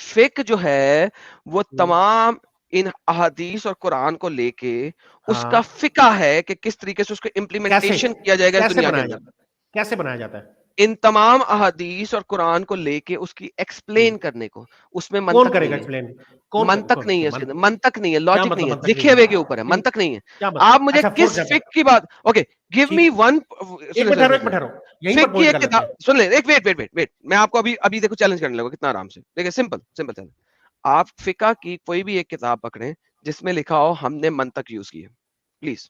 فقہ جو ہے وہ تمام ان احادیث اور قرآن کو لے کے اس کا فقہ ہے کہ کس طریقے سے اس کو امپلیمنٹیشن کیا جائے گا اس دنیا کے اندر. کیسے بنایا جاتا ہے؟ ان تمام احادیث اور قرآن کو لے کے اس کی ایکسپلین کرنے کو, اس میں کون کرے گا ایکسپلین؟ منطق نہیں ہے, اس کے اندر منطق نہیں ہے, لاجک نہیں ہے, لکھے ہوئے کے اوپر ہے, منطق نہیں ہے. آپ مجھے کس فقہ کی بات, اوکے گیو می ون, سن لیں, ایک ویٹ, میں آپ کو ابھی دیکھو چیلنج کرنے لگا کتنا آرام سے. دیکھیں سمپل چیلنج, آپ فقہ کی کوئی بھی ایک کتاب پکڑیں جس میں لکھا ہو ہم نے منطق یوز کی ہے, پلیز.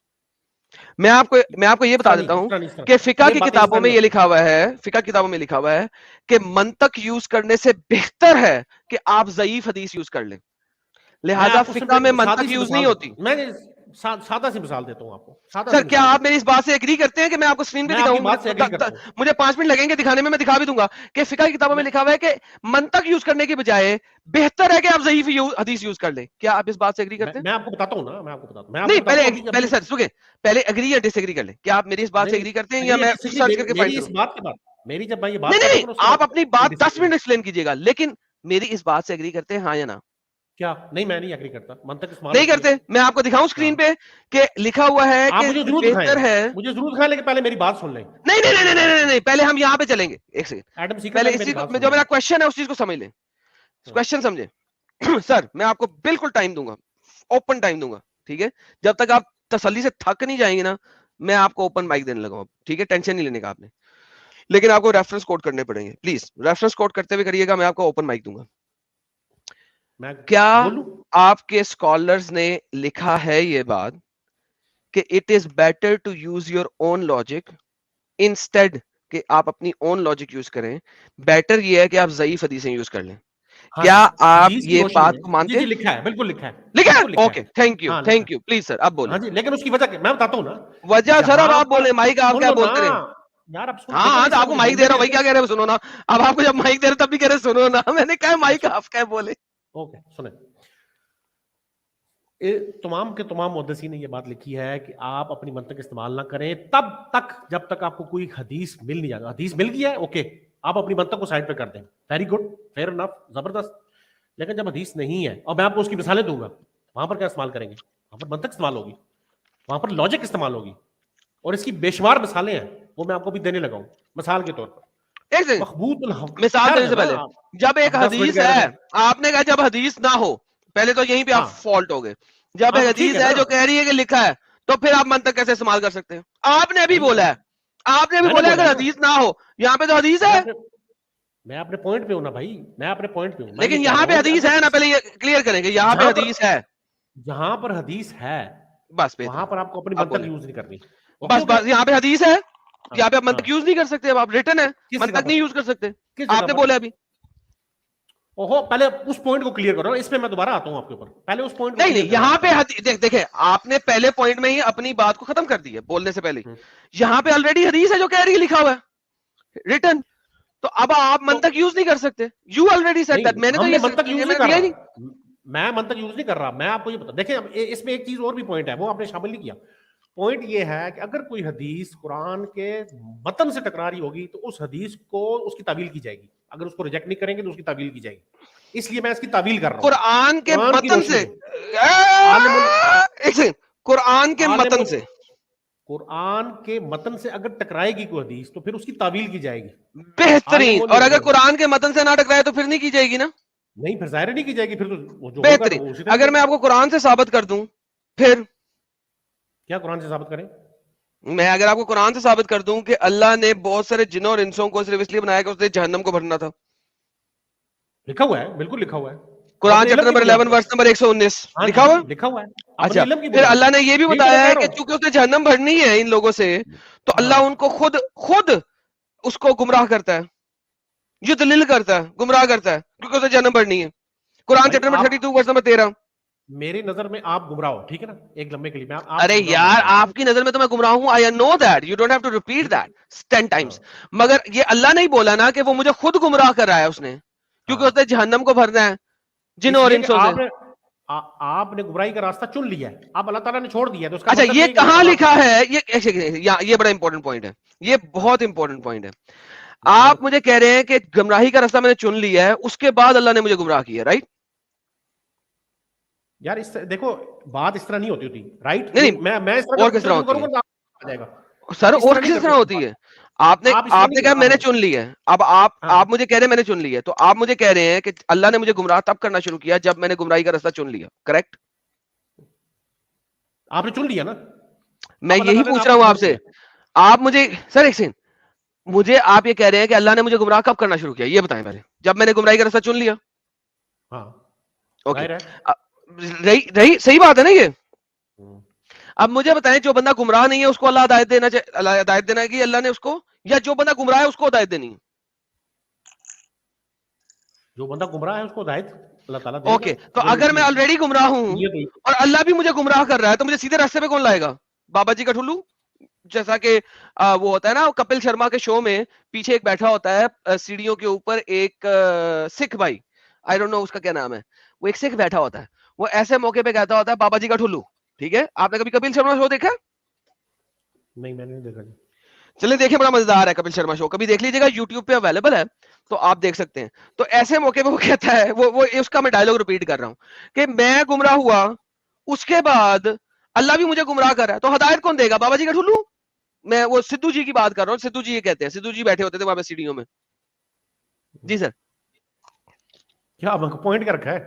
میں آپ کو یہ بتا دیتا ہوں کہ فقہ کی کتابوں میں یہ لکھا ہوا ہے, فقہ کتابوں میں لکھا ہوا ہے کہ منطق یوز کرنے سے بہتر ہے کہ آپ ضعیف حدیث یوز کر لیں, لہذا فقہ میں منطق یوز نہیں ہوتی. سادہ سی مثال دیتا ہوں آپ کو. سر کیا آپ میری اس بات سے ایگری کرتے ہیں کہ میں آپ کو اسکرین پہ دکھاؤں؟ مجھے 5 منٹ لگیں گے دکھانے میں دکھا بھی دوں گا کہ فقہ کی کتابوں میں لکھا ہوا ہے کہ منطق یوز کرنے کی بجائے بہتر ہے کہ آپ ضعیف حدیث یوز کر لیں. کیا آپ اس بات سے ایگری کرتے ہیں؟ میں آپ کو بتاتا ہوں نا, میں آپ کو بتاتا ہوں. نہیں پہلے سر سنیں, پہلے ایگری یا ڈس ایگری کر لیں. کیا آپ میری اس بات سے ایگری کرتے ہیں یا میں سرچ کر کے فائنڈ کروں؟ میری جب میں یہ بات نہیں آپ اپنی بات 10 منٹ ایکسپلین کیجیے گا, لیکن میری اس بات سے ایگری کرتے ہیں ہاں یا نا؟ کیا نہیں, میں نہیں ایگری کرتا. منطق استعمال نہیں کرتے. میں آپ کو دکھاؤں اسکرین پہ کہ لکھا ہوا ہے کہ بہتر ہے. مجھے ضرور دکھائیں, لیکن پہلے میری بات سن لیں. نہیں پہلے ہم یہاں پہ چلیں گے. ایک سیکنڈ پہلے اسی کو, جو میرا کوشچن ہے اس چیز کو سمجھ لیں. کوشچن سمجھیں سر. میں آپ کو بالکل ٹائم دوں گا, اوپن ٹائم دوں گا, ٹھیک ہے؟ جب تک آپ تسلی سے تھک نہیں جائیں گے نا, میں آپ کو اوپن مائک دینے لگا ہوں, ٹھیک ہے؟ ٹینشن نہیں لینے کا آپ نے, لیکن آپ کو ریفرنس کوٹ کرنے پڑیں گے. پلیز ریفرنس کوٹ کرتے ہوئے کریے گا, میں آپ کو اوپن مائک دوں گا. کیا آپ کے اسکالرز نے لکھا ہے یہ بات کہ it is better to use your own logic instead کہ آپ اپنی اون لاجک یوز کریں؟ بیٹر یہ ہے کہ آپ ضعیف حدیثیں یوز کر لیں. کیا آپ یہ بات کو مانتے ہیں؟ لکھا ہے, بالکل لکھا ہے. لکھا ہے, okay, thank you. Please sir اب بولیں. ہاں جی, لیکن اس کی وجہ میں بتاتا ہوں نا وجہ. سر اب آپ بولیں, مائک آپ کیا بولتے ہیں یار. ہاں آپ کو مائک دے رہا ہوں, وہی کیا کہہ رہے ہیں سنو نا. اب آپ کو جب مائک دے رہے تب بھی کہہ رہے سنو نا. میں نے کہا مائک آپ کیا بولے. اوکے سنیں, تمام کے تمام محدثین نے یہ بات لکھی ہے کہ آپ اپنی منطق استعمال نہ کریں تب تک جب تک آپ کو کوئی حدیث مل نہیں جاتا. حدیث مل گیا ہے, اوکے, آپ اپنی منطق کو سائڈ پہ کر دیں, ویری گڈ, فیئر انف, زبردست. لیکن جب حدیث نہیں ہے, اور میں آپ کو اس کی مثالیں دوں گا, وہاں پر کیا استعمال کریں گے؟ وہاں پر منطق استعمال ہوگی, وہاں پر لاجک استعمال ہوگی, اور اس کی بے شمار مثالیں ہیں, وہ میں آپ کو بھی دینے لگا ہوں مثال کے طور پر. مثال دینے سے پہلے, جب ایک حدیث ہے, آپ نے کہا جب حدیث نہ ہو, پہلے تو یہیں پہ آپ فالٹ ہو گئے. جب ایک حدیث ہے جو کہہ رہی ہے کہ لکھا ہے, تو پھر آپ منطق کیسے استعمال کر سکتے ہیں؟ آپ نے بھی بولا ہے, آپ نے بھی بولا ہے اگر حدیث نہ ہو, یہاں پہ تو حدیث ہے. میں اپنے پوائنٹ پہ ہوں نا بھائی, میں اپنے پوائنٹ پہ ہوں. لیکن یہاں پہ حدیث ہے نا, پہلے یہ کلیئر کریں گے, یہاں پہ حدیث ہے. جہاں پر حدیث ہے بس وہاں پر آپ کو اپنی منطق یوز نہیں کرنی. بس یہاں پہ حدیث ہے, یہاں پہ آپ منطق یوز نہیں کر سکتے. اب آپ ریٹن ہے, منطق نہیں یوز کر سکتے. آپ نے بولا ابھی. اوہو, پہلے اس پوائنٹ کو کلیئر کرو, اس پہ میں دوبارہ آتا ہوں آپ کے اوپر. پہلے اس پوائنٹ نہیں, یہاں پہ دیکھیں, آپ نے پہلے پوائنٹ میں ہی اپنی بات کو ختم کر دی ہے بولنے سے پہلے. یہاں پہ آلریڈی حدیث ہے جو کہہ رہی ہے لکھا ہوا ہے ریٹن, تو اب آپ منطق یوز نہیں کر سکتے. You already said that. میں نے تو یہ منطق یوز نہیں کر رہا, میں منطق یوز نہیں کر رہا. میں آپ کو یہ بتا, دیکھیں اس میں ایک چیز اور بھی پوائنٹ ہے, وہ آپ نے شامل نہیں کیا. پوائنٹ یہ ہے کہ اگر کوئی حدیث قرآن کے متن سے ٹکرا رہی ہوگی تو اس حدیث کو اس کی تعویل کی جائے گی. اگر اس کو ریجیکٹ نہیں کریں گے تو اس کی تعویل کی جائے گی. اس لیے میں اس کی تعویل کر رہا ہوں. قرآن کے متن سے, قرآن کے متن سے, قرآن کے متن سے اگر ٹکرائے گی کوئی حدیث تو پھر اس کی تعویل کی جائے گی. بہترین. اور اگر قرآن کے متن سے نہ ٹکرائے تو پھر نہیں کی جائے گی نا. نہیں, پھر ظاہر نہیں کی جائے گی. پھر تو بہترین. اگر میں آپ کو قرآن سے ثابت کر دوں, پھر کیا قرآن سے ثابت کریں؟ میں اگر آپ کو قرآن سے ثابت کر دوں کہ اللہ نے بہت سارے جنوں اور انسوں کو صرف اس لیے بنایا کہ اس نے جہنم کو بھرنا تھا. لکھا ہوا ہے, بالکل لکھا ہوا ہے. قرآن چیپٹر نمبر 11 ورس نمبر 119 لکھا ہوا ہے, لکھا ہوا ہے. اچھا, پھر اللہ نے یہ بھی بتایا ہے کہ چونکہ اس نے جہنم بھرنی ہے ان لوگوں سے, تو اللہ ان کو خود اس کو گمراہ کرتا ہے, یضلل کرتا ہے, گمراہ کرتا ہے, کیونکہ اسے جہنم بھرنی ہے. قرآن چیپٹر نمبر 32 ورس نمبر 13. میری نظر میں آپ گمراہ ہو, ٹھیک ہے نا, ایک لمبے کے لیے. ارے یار, آپ کی نظر میں تو میں گمراہ ہوں. I know that. You don't have to repeat that 10 times. مگر یہ اللہ نہیں بولا نا کہ وہ مجھے خود گمراہ کر رہا ہے اس نے, کیونکہ اس نے جہنم کو بھرنا ہے جنوں اور انسوں سے. آپ نے گمراہی کا راستہ چن لیا ہے, اب اللہ تعالیٰ نے چھوڑ دیا ہے. اچھا, یہ کہاں لکھا ہے؟ یہ بڑا امپورٹنٹ پوائنٹ ہے, یہ بہت امپورٹنٹ پوائنٹ ہے. آپ مجھے کہہ رہے ہیں کہ گمراہی کا راستہ میں نے چن لیا ہے, اس کے بعد اللہ نے مجھے گمراہ کیا, رائٹ؟ یار دیکھو, بات اس طرح نہیں ہوتی رائٹ. نہیں, میں اور کس طرح ہوتی ہے سر؟ اور کس طرح ہوتی ہے؟ آپ نے کہا میں نے چن لی ہے. اب آپ مجھے کہہ رہے ہیں میں نے چن لی ہے, تو آپ مجھے کہہ رہے ہیں کہ اللہ نے مجھے گمراہ تب کرنا شروع کیا جب میں نے گمراہی کا راستہ چن لیا, کریکٹ؟ آپ نے چن لیا نا. میں یہی پوچھ رہا ہوں آپ سے. آپ مجھے سر ایک سیکنڈ, مجھے آپ یہ کہہ رہے ہیں کہ اللہ نے مجھے گمراہ کب کرنا شروع کیا, یہ بتائیں پہلے. جب میں نے گمراہی کا راستہ چن لیا. ہاں, اوکے, رہی صحیح بات ہے نا یہ. اب مجھے بتائیں, جو بندہ گمراہ نہیں ہے اس کو اللہ ہدایت دینا ہے کہ اللہ نے اس کو, یا جو بندہ گمراہ ہے اس کو ہدایت دینی ہے؟ جو بندہ گمراہ ہے اس کو ہدایت. اللہ تعالیٰ دے گا. اوکے, تو اگر میں آلریڈی گمراہ ہوں اور اللہ بھی مجھے گمراہ کر رہا ہے تو مجھے سیدھے راستے پہ کون لائے گا؟ بابا جی کا ٹھلو. جیسا کہ وہ ہوتا ہے نا کپل شرما کے شو میں, پیچھے ایک بیٹھا ہوتا ہے سیڑھیوں کے اوپر ایک سکھ بھائی, آئی ڈونٹ نو اس کا کیا نام ہے, وہ ایک سکھ بیٹھا ہوتا ہے, وہ ایسے موقع پہ کہتا ہوتا ہے بابا جی کا ٹھلو. ٹھیک ہے, آپ نے کبھی کپل شرما شو دیکھا؟ نہیں, میں نے نہیں دیکھا. چلیں دیکھیں, بڑا مزیدار ہے کپل شرما شو, کبھی دیکھ لیجیے گا, یوٹیوب پہ اویلیبل ہے تو آپ دیکھ سکتے ہیں. تو ایسے موقع پہ وہ کہتا ہے, وہ اس کا میں ڈائلگ ریپیٹ کر رہا ہوں کہ میں گمراہ ہوا, اس کے بعد اللہ بھی مجھے گمراہ کر رہا ہے, تو ہدایت کون دے گا؟ بابا جی کا ٹھلو. میں وہ سدھو جی کی بات کر رہا ہوں, سدھو جی یہ کہتے ہیں, سدھو جی بیٹھے ہوتے تھے وہاں پہ سیڑھیوں میں. جی سر, کیا پوائنٹ کیا رکھا ہے,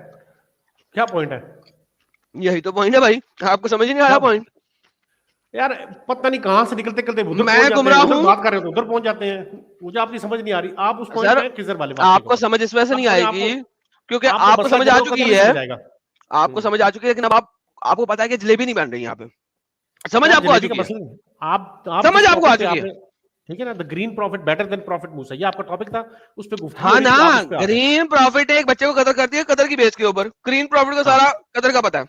کیا پوائنٹ ہے؟ یہی تو پوائنٹ ہے بھائی, آپ کو سمجھ نہیں آیا پوائنٹ؟ یار پتہ نہیں کہاں سے نکلتے نکلتے میں گمراہ ہوں, بات کر رہے ہو ادھر پہنچ جاتے ہیں, مجھے آپ کی سمجھ نہیں آ رہی. آپ اس پوائنٹ پہ کدھر والے آپ کو سمجھ اس وجہ سے نہیں آئے گی کیونکہ آپ کو سمجھ آ چکی ہے, آپ کو سمجھ آ چکی ہے, لیکن اب آپ کو پتا ہے کہ جلیبی نہیں بن رہی یہاں پہ, سمجھ آپ کو آ چکی ہے, سمجھ آپ کو آ چکی ہے. ٹھیک ہے نا, the green prophet better than prophet موسیٰ, یہ آپ کا ٹاپک تھا, اس پہ گفتگو. ہاں نا, گرین پروفٹ ایک بچے کو قتل کرتی ہے قدر کی بیس کے اوپر, گرین پروفٹ کو سارا قدر کا پتا ہے.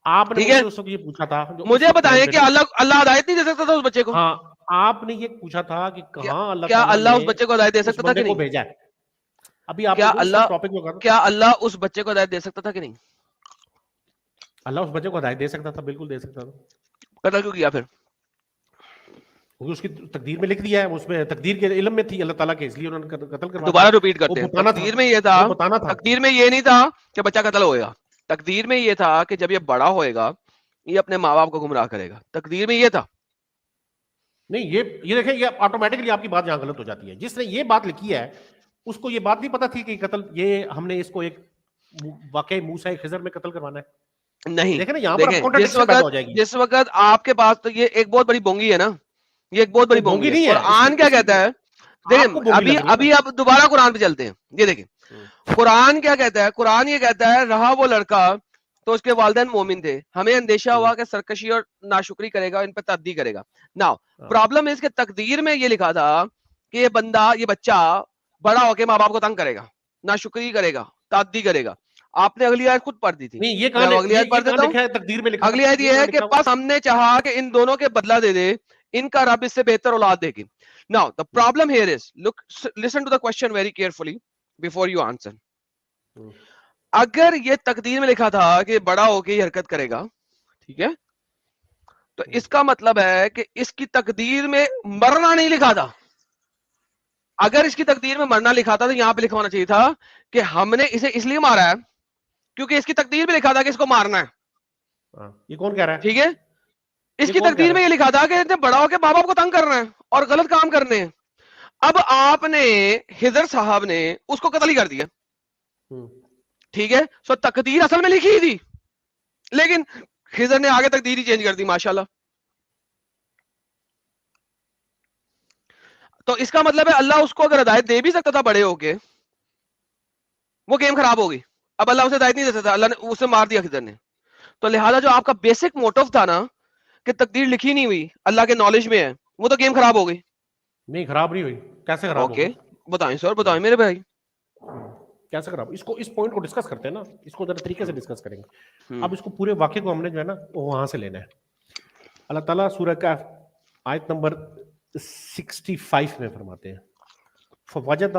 آپ نے مجھ سے اس وقت یہ پوچھا تھا, مجھے بتائیں کہ اللہ ہدایت نہیں دے سکتا تھا اس بچے کو؟ ہاں, آپ نے یہ پوچھا تھا کہ کہاں اللہ اس بچے کو ہدایت دے سکتا تھا کہ نہیں؟ بھیجا ہے. ابھی آپ کیا اللہ اس بچے کو ہدایت دے سکتا تھا کہ نہیں؟ اللہ اس بچے کو ہدایت دے سکتا تھا, بالکل دے سکتا تھا. قتل کیوں کیا پھر؟ اس کی تقدیر میں لکھ دیا ہے, اس میں تقدیر کے علم میں تھی اللہ تعالیٰ کے, اس لیے انہوں نے قتل کروا. دوبارہ ریپیٹ کرتے ہیں, تقدیر میں یہ تھا, تقدیر میں یہ نہیں تھا کہ بچہ قتل ہوئے گا, تقدیر میں یہ تھا کہ جب یہ بڑا ہوئے گا یہ اپنے ماں باپ کو گمراہ کرے گا, تقدیر میں یہ تھا. نہیں, یہ دیکھیں, یہ آٹومیٹکلی آپ کی بات یہاں غلط ہو جاتی ہے. جس نے یہ بات لکھی ہے اس کو یہ بات نہیں پتا تھی کہ قتل, یہ ہم نے اس کو ایک واقعی موسیٰ خضر میں قتل کروانا ہے. نہیں, دیکھیں نا یہاں پر کانٹرڈکشن پیدا ہو جائے گی. جس وقت آپ کے پاس تو یہ ایک بہت بڑی بونگی ہے نا, یہ ایک بہت بڑی بونگی ہے. قرآن کیا کہتا ہے؟ دیکھیں ابھی اب دوبارہ قرآن پہ چلتے ہیں. یہ دیکھیں قرآن کیا کہتا ہے, قرآن یہ کہتا ہے رہا وہ لڑکا تو اس کے والدین مومن تھے, ہمیں اندیشہ ہوا کہ سرکشی اور ناشکری کرے گا, ان پہ تعدی کرے گا. ناؤ پرابلم اس کے تقدیر میں یہ لکھا تھا کہ یہ بندہ, یہ بچہ بڑا ہو کے ماں باپ کو تنگ کرے گا, ناشکری کرے گا, تعدی کرے گا. آپ نے اگلی آیت خود پڑھ دی تھی, اگلی آیت پڑھ دیتا ہوں. اگلی آیت یہ ہے کہ بس ہم نے چاہا کہ ان دونوں کے بدلہ دے دے, ان کا رب اس سے بہتر اولاد دے گی. Now the problem here is, look, listen to the question very carefully before you answer. اگر یہ تقدیر میں لکھا تھا کہ بڑا ہو کے یہ حرکت کرے گا, ٹھیک ہے, تو اس کا مطلب ہے کہ اس کی تقدیر میں مرنا نہیں لکھا تھا. اگر اس کی تقدیر میں مرنا لکھا تھا تو یہاں پہ لکھوانا چاہیے تھا کہ ہم نے اسے اس لیے مارا ہے کیونکہ اس کی تقدیر میں لکھا تھا کہ اس کو مارنا ہے. یہ کون کہہ رہا ہے؟ ٹھیک ہے, اس کی تقدیر میں یہ لکھا تھا کہ بڑا ہو کے ماں باپ کو تنگ کرنا ہے اور غلط کام کرنے ہیں. اب آپ نے خضر صاحب نے اس کو قتل ہی کر دیا, ٹھیک ہے, سو تقدیر اصل میں لکھی تھی لیکن خضر نے آگے تقدیر ہی چینج کر دی, ماشاءاللہ. تو اس کا مطلب ہے اللہ اس کو اگر ہدایت دے بھی سکتا تھا بڑے ہو کے, وہ گیم خراب ہو گئی. اب اللہ اسے ہدایت نہیں دے سکتا, اللہ نے اسے مار دیا خضر نے. تو لہذا جو آپ کا بیسک موٹو تھا نا کہ تقدیر لکھی نہیں ہوئی, اللہ کے نالج میں ہے, وہ تو گیم خراب ہو گئی. نہیں, خراب نہیں ہوئی. کیسے خراب ہوگی؟ بتائیں سر, بتائیں میرے بھائی, کیسے خراب؟ اس پوائنٹ کو ڈسکس کرتے ہیں نا, اس کو ذرا طریقے سے ڈسکس کریں گے. اب اس کو پورے واقعے کو ہم نے جو ہے نا وہ وہاں سے لینا ہے. اللہ تعالیٰ سورہ کہف آیت نمبر 65 میں فرماتے ہیں فوجد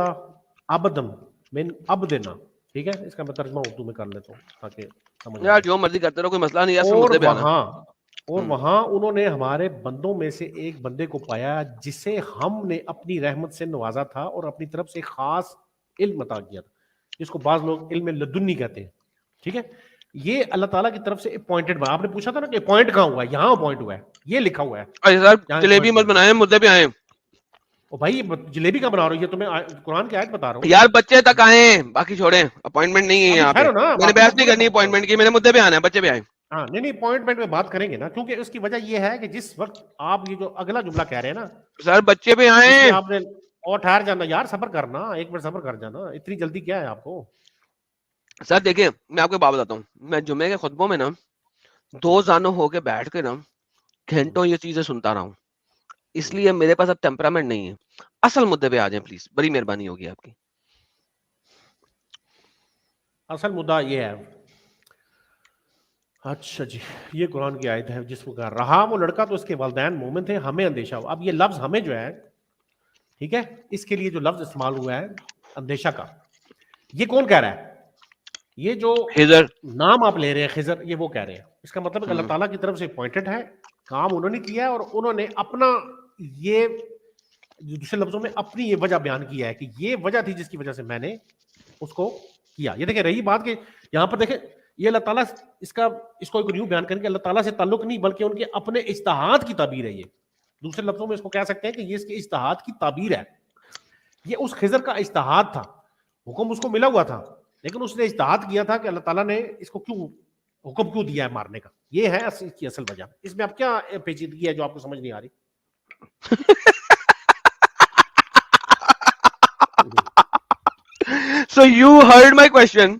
عبدم من عبدنا, ٹھیک ہے, اس کا میں ترجمہ اردو میں کر لیتا ہوں تاکہ سمجھ یار جو مرضی کرتے رہو, کوئی مسئلہ نہیں ہے. اور وہاں انہوں نے ہمارے بندوں میں سے ایک بندے کو پایا جسے ہم نے اپنی رحمت سے نوازا تھا اور اپنی طرف سے خاص علم عطا کیا تھا, جس کو بعض لوگ علم لدنی کہتے ہیں. ٹھیک ہے, یہ اللہ تعالیٰ کی طرف سے اپوائنٹڈ. آپ نے پوچھا تھا نا کہ اپوائنٹ کہاں ہوا ہے, یہاں اپوائنٹ ہوا ہے, یہ لکھا ہوا ہے. سر جلیبی مت بنائیں, مدعے پہ آئیں. بھائی جلیبی کا بنا رہا ہوں, یہ تمہیں قرآن کی آیت بتا رہا ہوں. یار بچے تک آئیں, باقی چھوڑیں, اپوائنٹمنٹ نہیں ہے یہاں پہ. میں نے بحث نہیں کرنی اپوائنٹمنٹ کی, میں نے مدعے پہ آنا ہے, بچے پہ آئیں. ہاں نہیں اپوائنٹمنٹ میں بات کریں گے نا, کیونکہ اس کی وجہ یہ ہے کہ جس وقت آپ یہ جو اگلا جملہ کہہ رہے ہیں نا سر بچے پہ آئیں, آپ نے اور ٹھہر جانا یار, صبر کرنا, ایک منٹ صبر کر جانا, اتنی جلدی کیا ہے آپ کو؟ سر دیکھیں میں آپ کو بات بتاتا ہوں, میں جمعے کے خطبوں میں نا 2 زانوں ہو کے بیٹھ کے نا گھنٹوں یہ چیزیں سنتا رہا ہوں, اس لیے میرے پاس اب ٹیمپرامنٹ نہیں ہے. اصل مدعے پہ آ جائیں پلیز, بڑی مہربانی ہوگی آپ کی. اصل مدعا یہ ہے. اچھا جی, یہ قرآن کی آیت ہے جس میں کہا رہا وہ لڑکا تو اس کے والدین مومن تھے, ہمیں اندیشہ ہوا. اب یہ لفظ ہمیں جو ہے, ٹھیک ہے, اس کے لیے جو لفظ استعمال ہوا ہے اندیشہ کا, یہ کون کہہ رہا ہے؟ یہ جو خضر نام آپ لے رہے ہیں خضر, یہ وہ کہہ رہے ہیں. اس کا مطلب ہے کہ اللہ تعالیٰ کی طرف سے اپوائنٹڈ ہے, کام انہوں نے کیا ہے, اور انہوں نے اپنا یہ دوسرے لفظوں میں اپنی یہ وجہ بیان کیا ہے کہ یہ وجہ تھی جس کی وجہ سے میں نے اس کو کیا. یہ دیکھیں رہی بات کہ یہاں پر دیکھیں یہ اللہ تعالیٰ اس کو ایک نیو بیان کریں کہ اللہ تعالیٰ سے تعلق نہیں بلکہ ان کے اپنے اجتہاد کی تعبیر ہے. یہ دوسرے لفظوں میں اس کو کہہ سکتے ہیں کہ یہ اس کے اجتہاد کی تعبیر ہے. یہ اس خضر کا اجتہاد تھا, حکم اس کو ملا ہوا تھا, لیکن اس نے اجتہاد کیا تھا کہ اللہ تعالیٰ نے اس کو کیوں حکم کیوں دیا ہے مارنے کا. یہ ہے اس کی اصل وجہ. اس میں اب کیا پیچیدگی ہے جو آپ کو سمجھ نہیں آ رہی؟ So you heard my question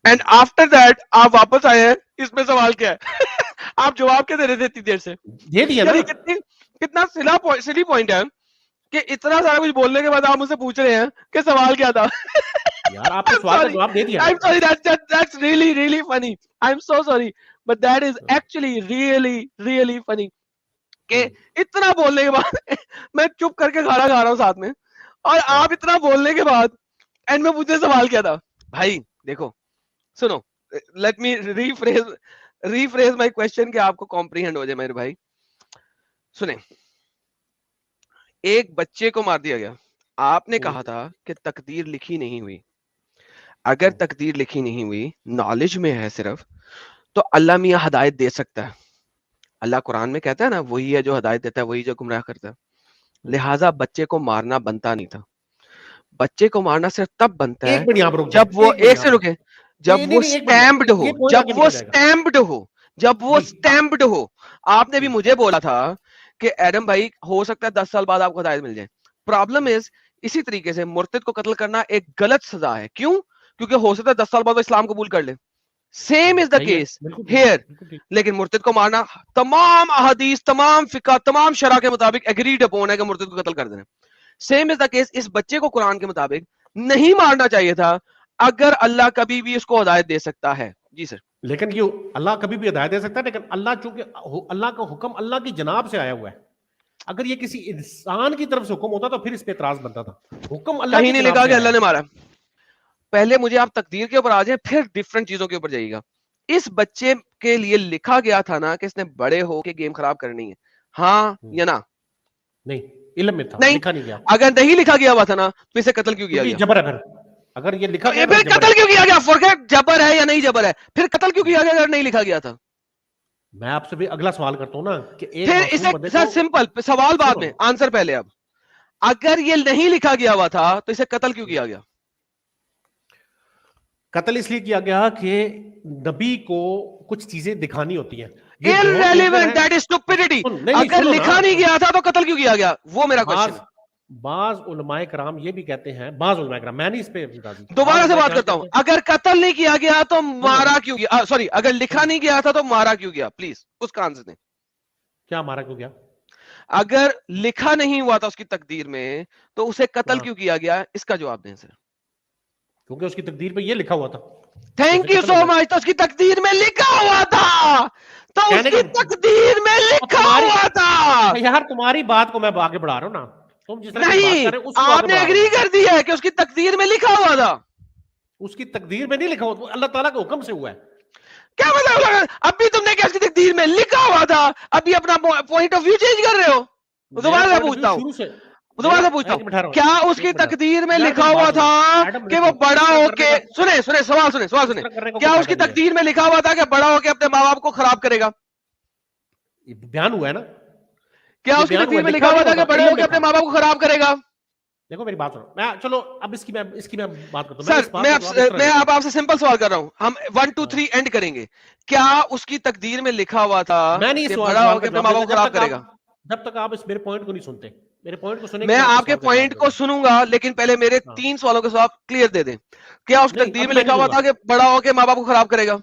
and after that آپ واپس آئے ہیں, اس میں سوال کیا ہے؟ آپ جواب کیا دے رہے تھے اتنی دیر سے؟ دے دیا نا. کتنا سلی پوائنٹ ہے کہ اتنا سارا کچھ بولنے کے بعد آپ مجھ سے پوچھ رہے ہیں کہ سوال کیا تھا. یار آپ نے سوال کا جواب دے دیا. I'm sorry, that's really funny. I'm so sorry, but that is actually really funny. کہ اتنا بولنے کے بعد میں چپ کر کے کھانا کھا رہا ہوں ساتھ میں, اور آپ اتنا بولنے کے بعد اینڈ میں پوچھے سوال کیا تھا. بھائی دیکھو سنو, let me rephrase my question کہ آپ کو کمپریہینڈ ہو جائے میرے بھائی. سنیں, ایک بچے کو مار دیا گیا, آپ نے کہا تھا کہ تقدیر لکھی نہیں ہوئی. اگر تقدیر لکھی نہیں ہوئی, نالج میں ہے صرف, تو اللہ میاں ہدایت دے سکتا ہے. اللہ قرآن میں کہتا ہے نا, وہی ہے جو ہدایت دیتا ہے, وہی جو گمراہ کرتا ہے. لہٰذا بچے کو مارنا بنتا نہیں تھا. بچے کو مارنا صرف تب بنتا ہے جب وہ ایک سے رکے, جب وہ سٹیمپڈ ہو, جب وہ سٹیمپڈ ہو. آپ نے بھی مجھے بولا تھا کہ ایڈم بھائی ہو سکتا ہے 10 سال بعد آپ کو ہدایت مل جائے. پرابلم از اسی طریقے سے مرتد کو قتل کرنا ایک غلط سزا ہے. کیوں؟ کیونکہ ہو سکتا ہے 10 سال بعد وہ اسلام قبول کر لے. Same is the case here. لیکن مرتد کو مارنا تمام احادیث, تمام فقہ, تمام شرع کے مطابق ایگریڈ اپون ہے کہ مرتد کو قتل کر دینا. سیم از دا کیس, اس بچے کو قرآن کے مطابق نہیں مارنا چاہیے تھا اگر اللہ کبھی بھی اس کو ہدایت دے سکتا ہے. جی سر. لیکن یہ اللہ کبھی بھی ہدایت دے سکتا ہے, لیکن اللہ چونکہ اللہ کا حکم اللہ کی جناب سے آیا ہوا ہے. اگر یہ کسی انسان کی طرف سے حکم ہوتا تو پھر اس پہ اعتراض بنتا تھا. حکم اللہ کہیں نہیں لکھا کہ اللہ نے مارا. پہلے مجھے آپ تقدیر کے اوپر آ جائیں, پھر ڈفرنٹ چیزوں کے اوپر جائیے گا. اس بچے کے لیے لکھا گیا تھا نا کہ اس نے بڑے ہو کے گیم خراب کرنی ہے, ہاں یا نا؟ نہیں, علم میں تھا, لکھا نہیں گیا. اگر نہیں لکھا گیا ہوا تھا نا تو اسے قتل کیوں کیا گیا؟ جبر ہے. اگر یہ لکھا گیا پھر قتل کیوں کیا گیا؟ فورگیٹ جبر ہے یا نہیں جبر ہے, پھر قتل کیوں کیا گیا اگر نہیں لکھا گیا تھا؟ میں آپ سے بھی اگلا سوال کرتا ہوں نا کہ پھر اسے سر سمپل سوال بعد میں, آنسر پہلے. اب اگر یہ نہیں لکھا گیا ہوا تھا تو اسے قتل کیوں کیا گیا؟ قتل اس لیے کیا گیا کہ نبی کو کچھ چیزیں دکھانی ہوتی ہیں. Irrelevant, that is stupidity. اگر لکھا نہیں گیا تھا تو قتل کیوں کیا گیا, وہ میرا کوشچن ہے. بعض علماء کرام یہ بھی کہتے ہیں, بعض علماء کرام, میں نہیں اس پہ دوبارہ سے بات کرتا ہوں, اگر قتل نہیں کیا گیا تو مارا کیوں گیا؟ سوری, اگر لکھا نہیں گیا تھا تو مارا کیوں گیا؟ پلیز اس کا آنسر دیں. کیا مارا کیوں گیا؟ اگر لکھا نہیں ہوا تھا اس کی تقدیر میں تو اسے قتل کیوں کیا گیا, اس کا جواب دیں سر. کیونکہ اس کی تقدیر پہ یہ لکھا ہوا تھا. تھینک یو سو مچ. تو اس کی تقدیر میں لکھا ہوا تھا, تو اس کی تقدیر میں لکھا ہوا تھا. یار تمہاری بات کو میں آگے بڑھا رہا ہوں نا, تم جس طرح نہیں, آپ نے ایگری کر دیا ہے کہ اس کی تقدیر میں لکھا ہوا تھا. اس کی تقدیر میں نہیں لکھا ہوا, اللہ تعالیٰ کے حکم سے ہوا ہے. کیا مطلب؟ ابھی تم نے کیا اس کی تقدیر میں لکھا ہوا تھا, ابھی اپنا پوائنٹ آف ویو چینج کر رہے ہو. دوبارہ سے پوچھتا ہوں, کیا اس کی تقدیر میں لکھا ہوا تھا کہ وہ بڑا ہو کے, سنیں سوال سنیں, کیا اس کی تقدیر میں لکھا ہوا تھا کہ بڑا ہو کے اپنے ماں باپ کو خراب کرے گا؟ بیان ہوا ہے نا. کیا اس کی تقدیر میں لکھا ہوا تھا کہ بڑے ہو کے اپنے ماں باپ کو خراب کرے گا؟ دیکھو میری بات سنو, چلو اب اس کی میں بات کرتا ہوں. سر میں آپ سے سمپل سوال کر رہا ہوں, ہم 1 2 3 اینڈ کریں گے. کیا اس کی تقدیر میں لکھا ہوا تھا کہ بڑا ہو کے اپنے ماں باپ کو خراب کرے گا؟ جب تک آپ اس میرے پوائنٹ کو نہیں سنتے, میرے پوائنٹ کو سنیں, میں آپ کے پوائنٹ کو سنوں گا, لیکن پہلے میرے 3 سوالوں کے جواب کلیئر دے دیں. کیا اس کی تقدیر میں لکھا ہوا تھا کہ بڑا ہو کے ماں باپ کو خراب کرے گا؟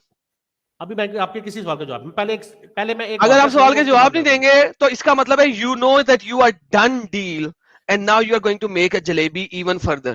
ابھی میں آپ کے کسی سوال کا جواب پہلے میں اگر آپ سوال کے جواب نہیں دیں گے تو اس کا مطلب ہے you know that you are done deal and now you are going to make a jalebi even further.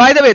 By the way,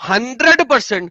100%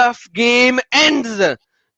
the game ends.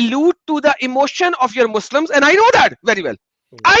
allude to the emotion of your Muslims and I know that very well. I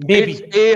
Maybe,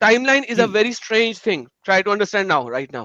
Timeline is a very strange thing. Try to understand now, right now.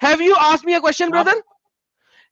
Have you asked me a question, brother?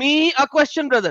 me a question, brother?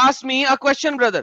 asked me a question, brother?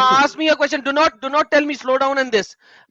asked me a question? Do not tell me slow down and this.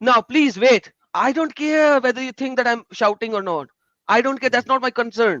now please wait. I don't care whether you think that I'm shouting or not. I don't care. That's not my concern.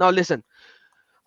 Now listen.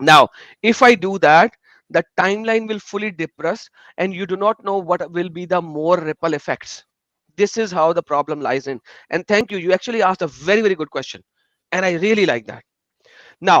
Now, if I do that, the timeline will fully depress and you do not know what will be the more ripple effects. This is how the problem lies in. And thank you. You actually asked a very, very good question. And I really like that. Now,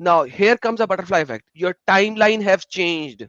Now, here comes a butterfly effect. Your timeline have changed.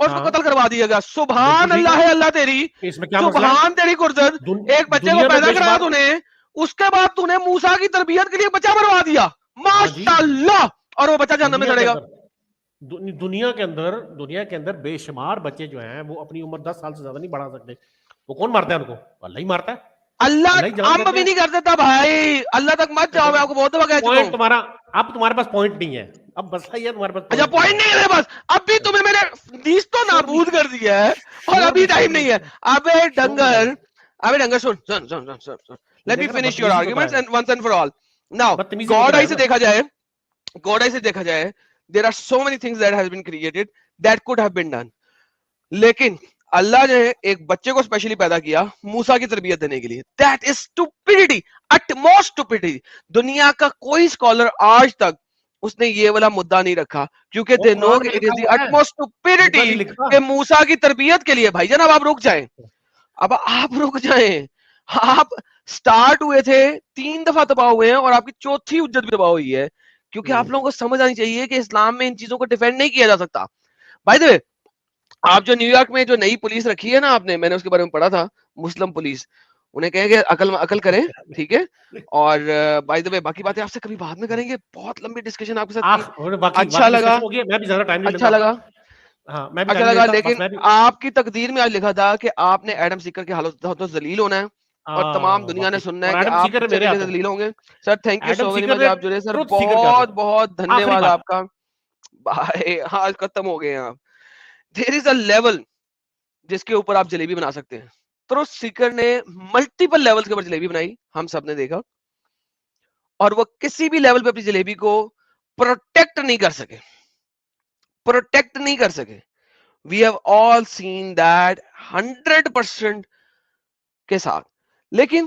اور اس کو قتل کروا دیا گیا. سبحان اللہ ہے اللہ تیری, اس میں کیا مسئلہ ہے؟ سبحان تیری قدرت. ایک بچے کو پیدا کرا تو نے, اس کے بعد تو نے موسیٰ کی تربیت کے لیے بچہ مروا دیا, ماشاءاللہ, اور وہ بچہ جہنم میں سڑے گا. دنیا کے اندر بے شمار بچے جو ہیں وہ اپنی عمر 10 سال سے زیادہ نہیں بڑھا سکتے. وہ کون مارتا ہے ان کو؟ اللہ ہی مارتا ہے. اللہ ہم بھی نہیں کر دیتا بھائی, اللہ تک مت جاؤ, میں آپ کو بہت دفعہ کہہ چکا ہوں. تمہارا اب تمہارے پاس پوائنٹ نہیں ہے, اب مسئلہ یہ تمہارے پاس اچھا پوائنٹ نہیں ہے بس, اب بھی تمہیں میں نے نیز تو نابود کر دیا ہے اور ابھی ٹائم نہیں ہے. ابے ڈنگر سن, let me finish your arguments and once and for all. Now God eye سے دیکھا جائے there are so many things that has been created that could have been done, لیکن اللہ نے ایک بچے کو اسپیشلی پیدا کیا موسیٰ کی تربیت دینے کے لیے. That is stupidity, utmost stupidity. دنیا کا کوئی اسکالر آج تک اس نے یہ والا مدعا نہیں رکھا, کیونکہ they know it is the utmost stupidity کہ موسیٰ کی تربیت کے لیے. بھائی جان اب آپ رک جائیں, آپ سٹارٹ ہوئے تھے 3 دفعہ تباہ ہوئے ہیں اور آپ کی چوتھی حجت بھی تباہ ہوئی ہے, کیونکہ آپ لوگوں کو سمجھ آنی چاہیے کہ اسلام میں ان چیزوں کو ڈیفینڈ نہیں کیا جا سکتا. بائی دی وے, آپ جو نیو یارک میں جو نئی پولیس رکھی ہے نا آپ نے, میں نے اس کے بارے میں پڑھا تھا, مسلم پولیس, انہیں کہیں کہ عقل کریں, ٹھیک ہے. اور بائی دی وے باقی باتیں آپ سے کبھی بعد میں کریں گے, بہت لمبی ڈسکشن آپ کے ساتھ, اچھا لگا, لیکن آپ کی تقدیر میں آج لکھا تھا کہ آپ نے ایڈم سیکر کے حالت ذلیل ہونا ہے اور تمام دنیا نے سننا ہے کہ آپ ذلیل ہوں گے. Sir thank you so very مچ, آپ جڑے سر, بہت بہت دھنیہ واد آپ کا. بھائی آج ختم ہو گئے ہیں آپ. There is a level جس کے اوپر آپ جلیبی بنا سکتے ہیں. ٹروتھ سیکر نے ملٹیپل لیول کے اوپر جلیبی بنائی, ہم سب نے دیکھا, اور وہ کسی بھی لیول پہ اپنی جلیبی کو پروٹیکٹ نہیں کر سکے. We have all seen that 100% کے ساتھ. لیکن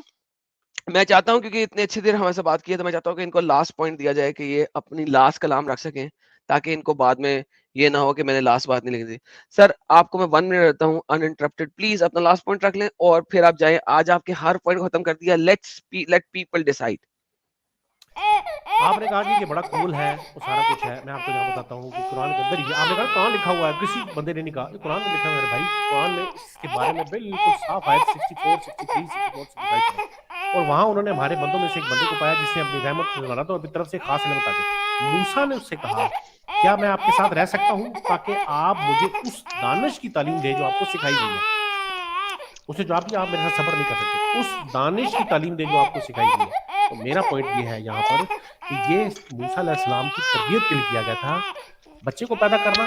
میں چاہتا ہوں کیونکہ اتنے اچھی دیر ہمارے سے بات کی ہے, تو میں چاہتا ہوں کہ ان کو لاسٹ پوائنٹ دیا جائے کہ یہ اپنی لاسٹ کلام رکھ سکیں, تاکہ ان کو بعد میں یہ نہ ہو کہ میں نے لاسٹ بات نہیں لکھ دی. سر آپ کو میں 1 منٹ دیتا ہوں انانٹرپٹڈ, پلیز اپنا لاسٹ پوائنٹ رکھ لیں اور پھر آپ جائیں. آج آپ کے ہر پوائنٹ کو ختم کر دیا. Let people decide. آپ نے کہا کہ یہ بڑا کول ہے, وہ سارا کچھ ہے. میں آپ کو یہاں بتاتا ہوں کہ قرآن کے اندر آپ نے کہا قرآن لکھا ہوا ہے, کسی بندے نے نہیں کہا, قرآن میں لکھا ہے میرے بھائی. قرآن میں اس کے بارے میں بالکل صاف آیت 64, 63, 64, 65 اور وہاں انہوں نے ہمارے بندوں میں سے ایک بندے کو پایا جس نے اپنی رحمت نظارا تو اپنی طرف سے خاص علم بتا دی. موسیٰ نے اس سے کہا کیا میں آپ کے ساتھ رہ سکتا ہوں تاکہ آپ مجھے اس دانش کی تعلیم دیں جو آپ کو سکھائی گئی ہے. اس نے جواب دیا آپ میرے ساتھ صبر نہیں کر سکتے, اس دانش کی تعلیم دیں جو آپ کو سکھائی گئی ہے. تو میرا پوائنٹ یہ ہے یہاں پر کہ یہ موسیٰ علیہ السلام کی تربیت کے لیے کیا گیا تھا. بچے کو پیدا کرنا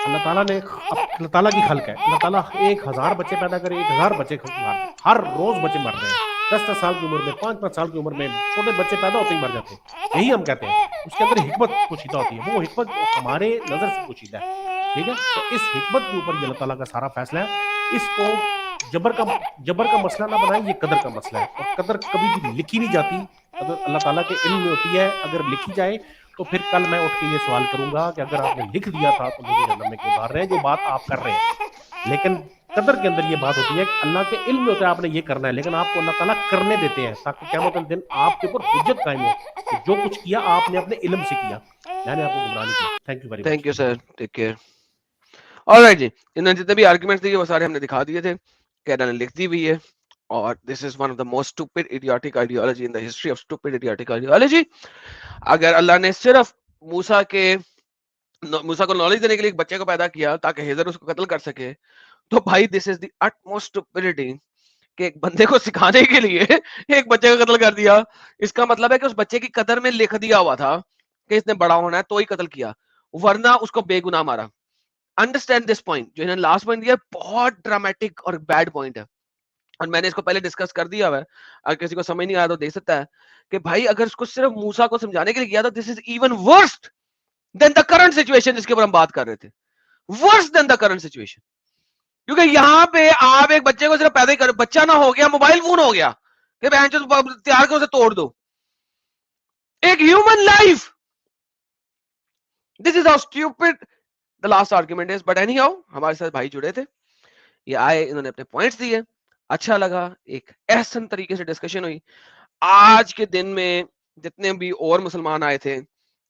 اللہ تعالیٰ نے, اللہ تعالیٰ کی خلق ہے, اللہ تعالیٰ 1000 بچے پیدا کرے, 1000 بچے مار دے. ہر روز بچے مر رہے ہیں, 10 سال کی عمر میں, 5 سال کی عمر میں چھوٹے بچے پیدا ہوتے ہی مر جاتے ہیں. یہی ہم کہتے ہیں اس کے اندر حکمت پوشیدہ ہوتی ہے, وہ حکمت ہمارے نظر سے پوشیدہ ہے, ٹھیک ہے. تو اس حکمت کے اوپر یہ اللہ تعالیٰ کا سارا فیصلہ ہے. اس کو جبر کا مسئلہ نہ بنائیں, یہ قدر کا مسئلہ ہے, اور قدر کبھی بھی لکھی نہیں جاتی, قدر اللہ تعالیٰ کے علم میں ہوتی ہے. اگر لکھی جائے تو پھر کل میں اٹھ کے یہ سوال کروں گا کہ اگر آپ نے لکھ دیا تھا تو مجھے جہنم میں کیوں ڈال رہے ہیں, جو بات آپ کر رہے ہیں. لیکن قدر کے اندر یہ بات ہوتی ہے کہ اللہ کے علم میں ہوتا ہے آپ نے یہ کرنا ہے, لیکن آپ کو اللہ تعالیٰ کرنے دیتے ہیں تاکہ قیامت الدن آپ کے اوپر حجت قائم ہو کہ جو کچھ کیا آپ نے اپنے علم سے کیا, میں نے آپ کو گمراہ نہیں کیا. Thank you very much. Thank you sir, take care. Alright جی, انہوں نے جتنے بھی آرگومنٹس دیے وہ سارے ہم نے دکھا دیے تھے, کیرا نے لکھ دی ہوئی ہے, اور this is one of the most stupid idiotic ideology in the history of stupid idiotic ideology. اگر اللہ نے صرف موسیٰ کو نالج دینے کے لیے ایک بچے کو پیدا کیا تاکہ ہیزر اس کو قتل کر سکے, تو بھائی this is the utmost stupidity کہ ایک بندے کو سکھانے کے لیے ایک بچے کو قتل کر دیا. اس کا مطلب ہے کہ اس بچے کی قدر میں لکھ دیا ہوا تھا کہ اس نے بڑا ہونا ہے تو ہی قتل کیا, ورنہ اس کو بے گناہ مارا. انڈرسٹینڈ دس پوائنٹ, جو انہوں نے لاسٹ پوائنٹ دیا بہت ڈرامٹک اور بیڈ پوائنٹ ہے, اور میں نے اس کو پہلے ڈسکس کر دیا ہوا ہے. اگر کسی کو سمجھ نہیں آیا تو دیکھ سکتا ہے کہ بھائی اگر اس کو صرف موسیٰ کو سمجھانے کے لیے کیا تھا, this is even worst than the current situation جس کے اوپر ہم بات کر رہے تھے, ورس دین دا کرنٹ سچویشن. کیونکہ یہاں پہ آپ ایک بچے کو صرف پیدا ہی کر, بچہ نہ ہو گیا موبائل فون ہو گیا کہ بہن چود تیار کر اسے توڑ دو, ایک human life. This is how stupid the last argument is, but anyhow ہمارے ساتھ بھائی جڑے تھے, یہ آئے, انہوں نے اپنے پوائنٹس دیے, اچھا لگا, ایک احسن طریقے سے ڈسکشن ہوئی. آج کے دن میں جتنے بھی اور مسلمان آئے تھے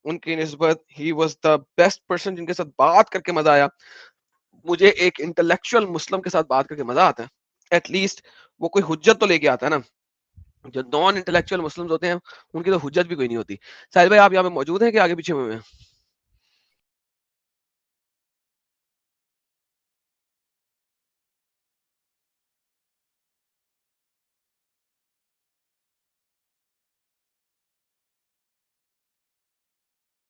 ان کی نسبت he was the best person جن کے ساتھ بات کر کے مزہ آیا. مجھے ایک انٹلیکچوئل مسلم کے ساتھ بات کر کے مزہ آتا ہے, ایٹ لیسٹ وہ کوئی حجت تو لے کے آتا ہے نا. جو نان انٹلیکچوئل مسلمز ہوتے ہیں ان کی تو حجت بھی کوئی نہیں ہوتی. ساحل بھائی آپ یہاں پہ موجود ہیں کہ آگے پیچھے ہوئے ہیں؟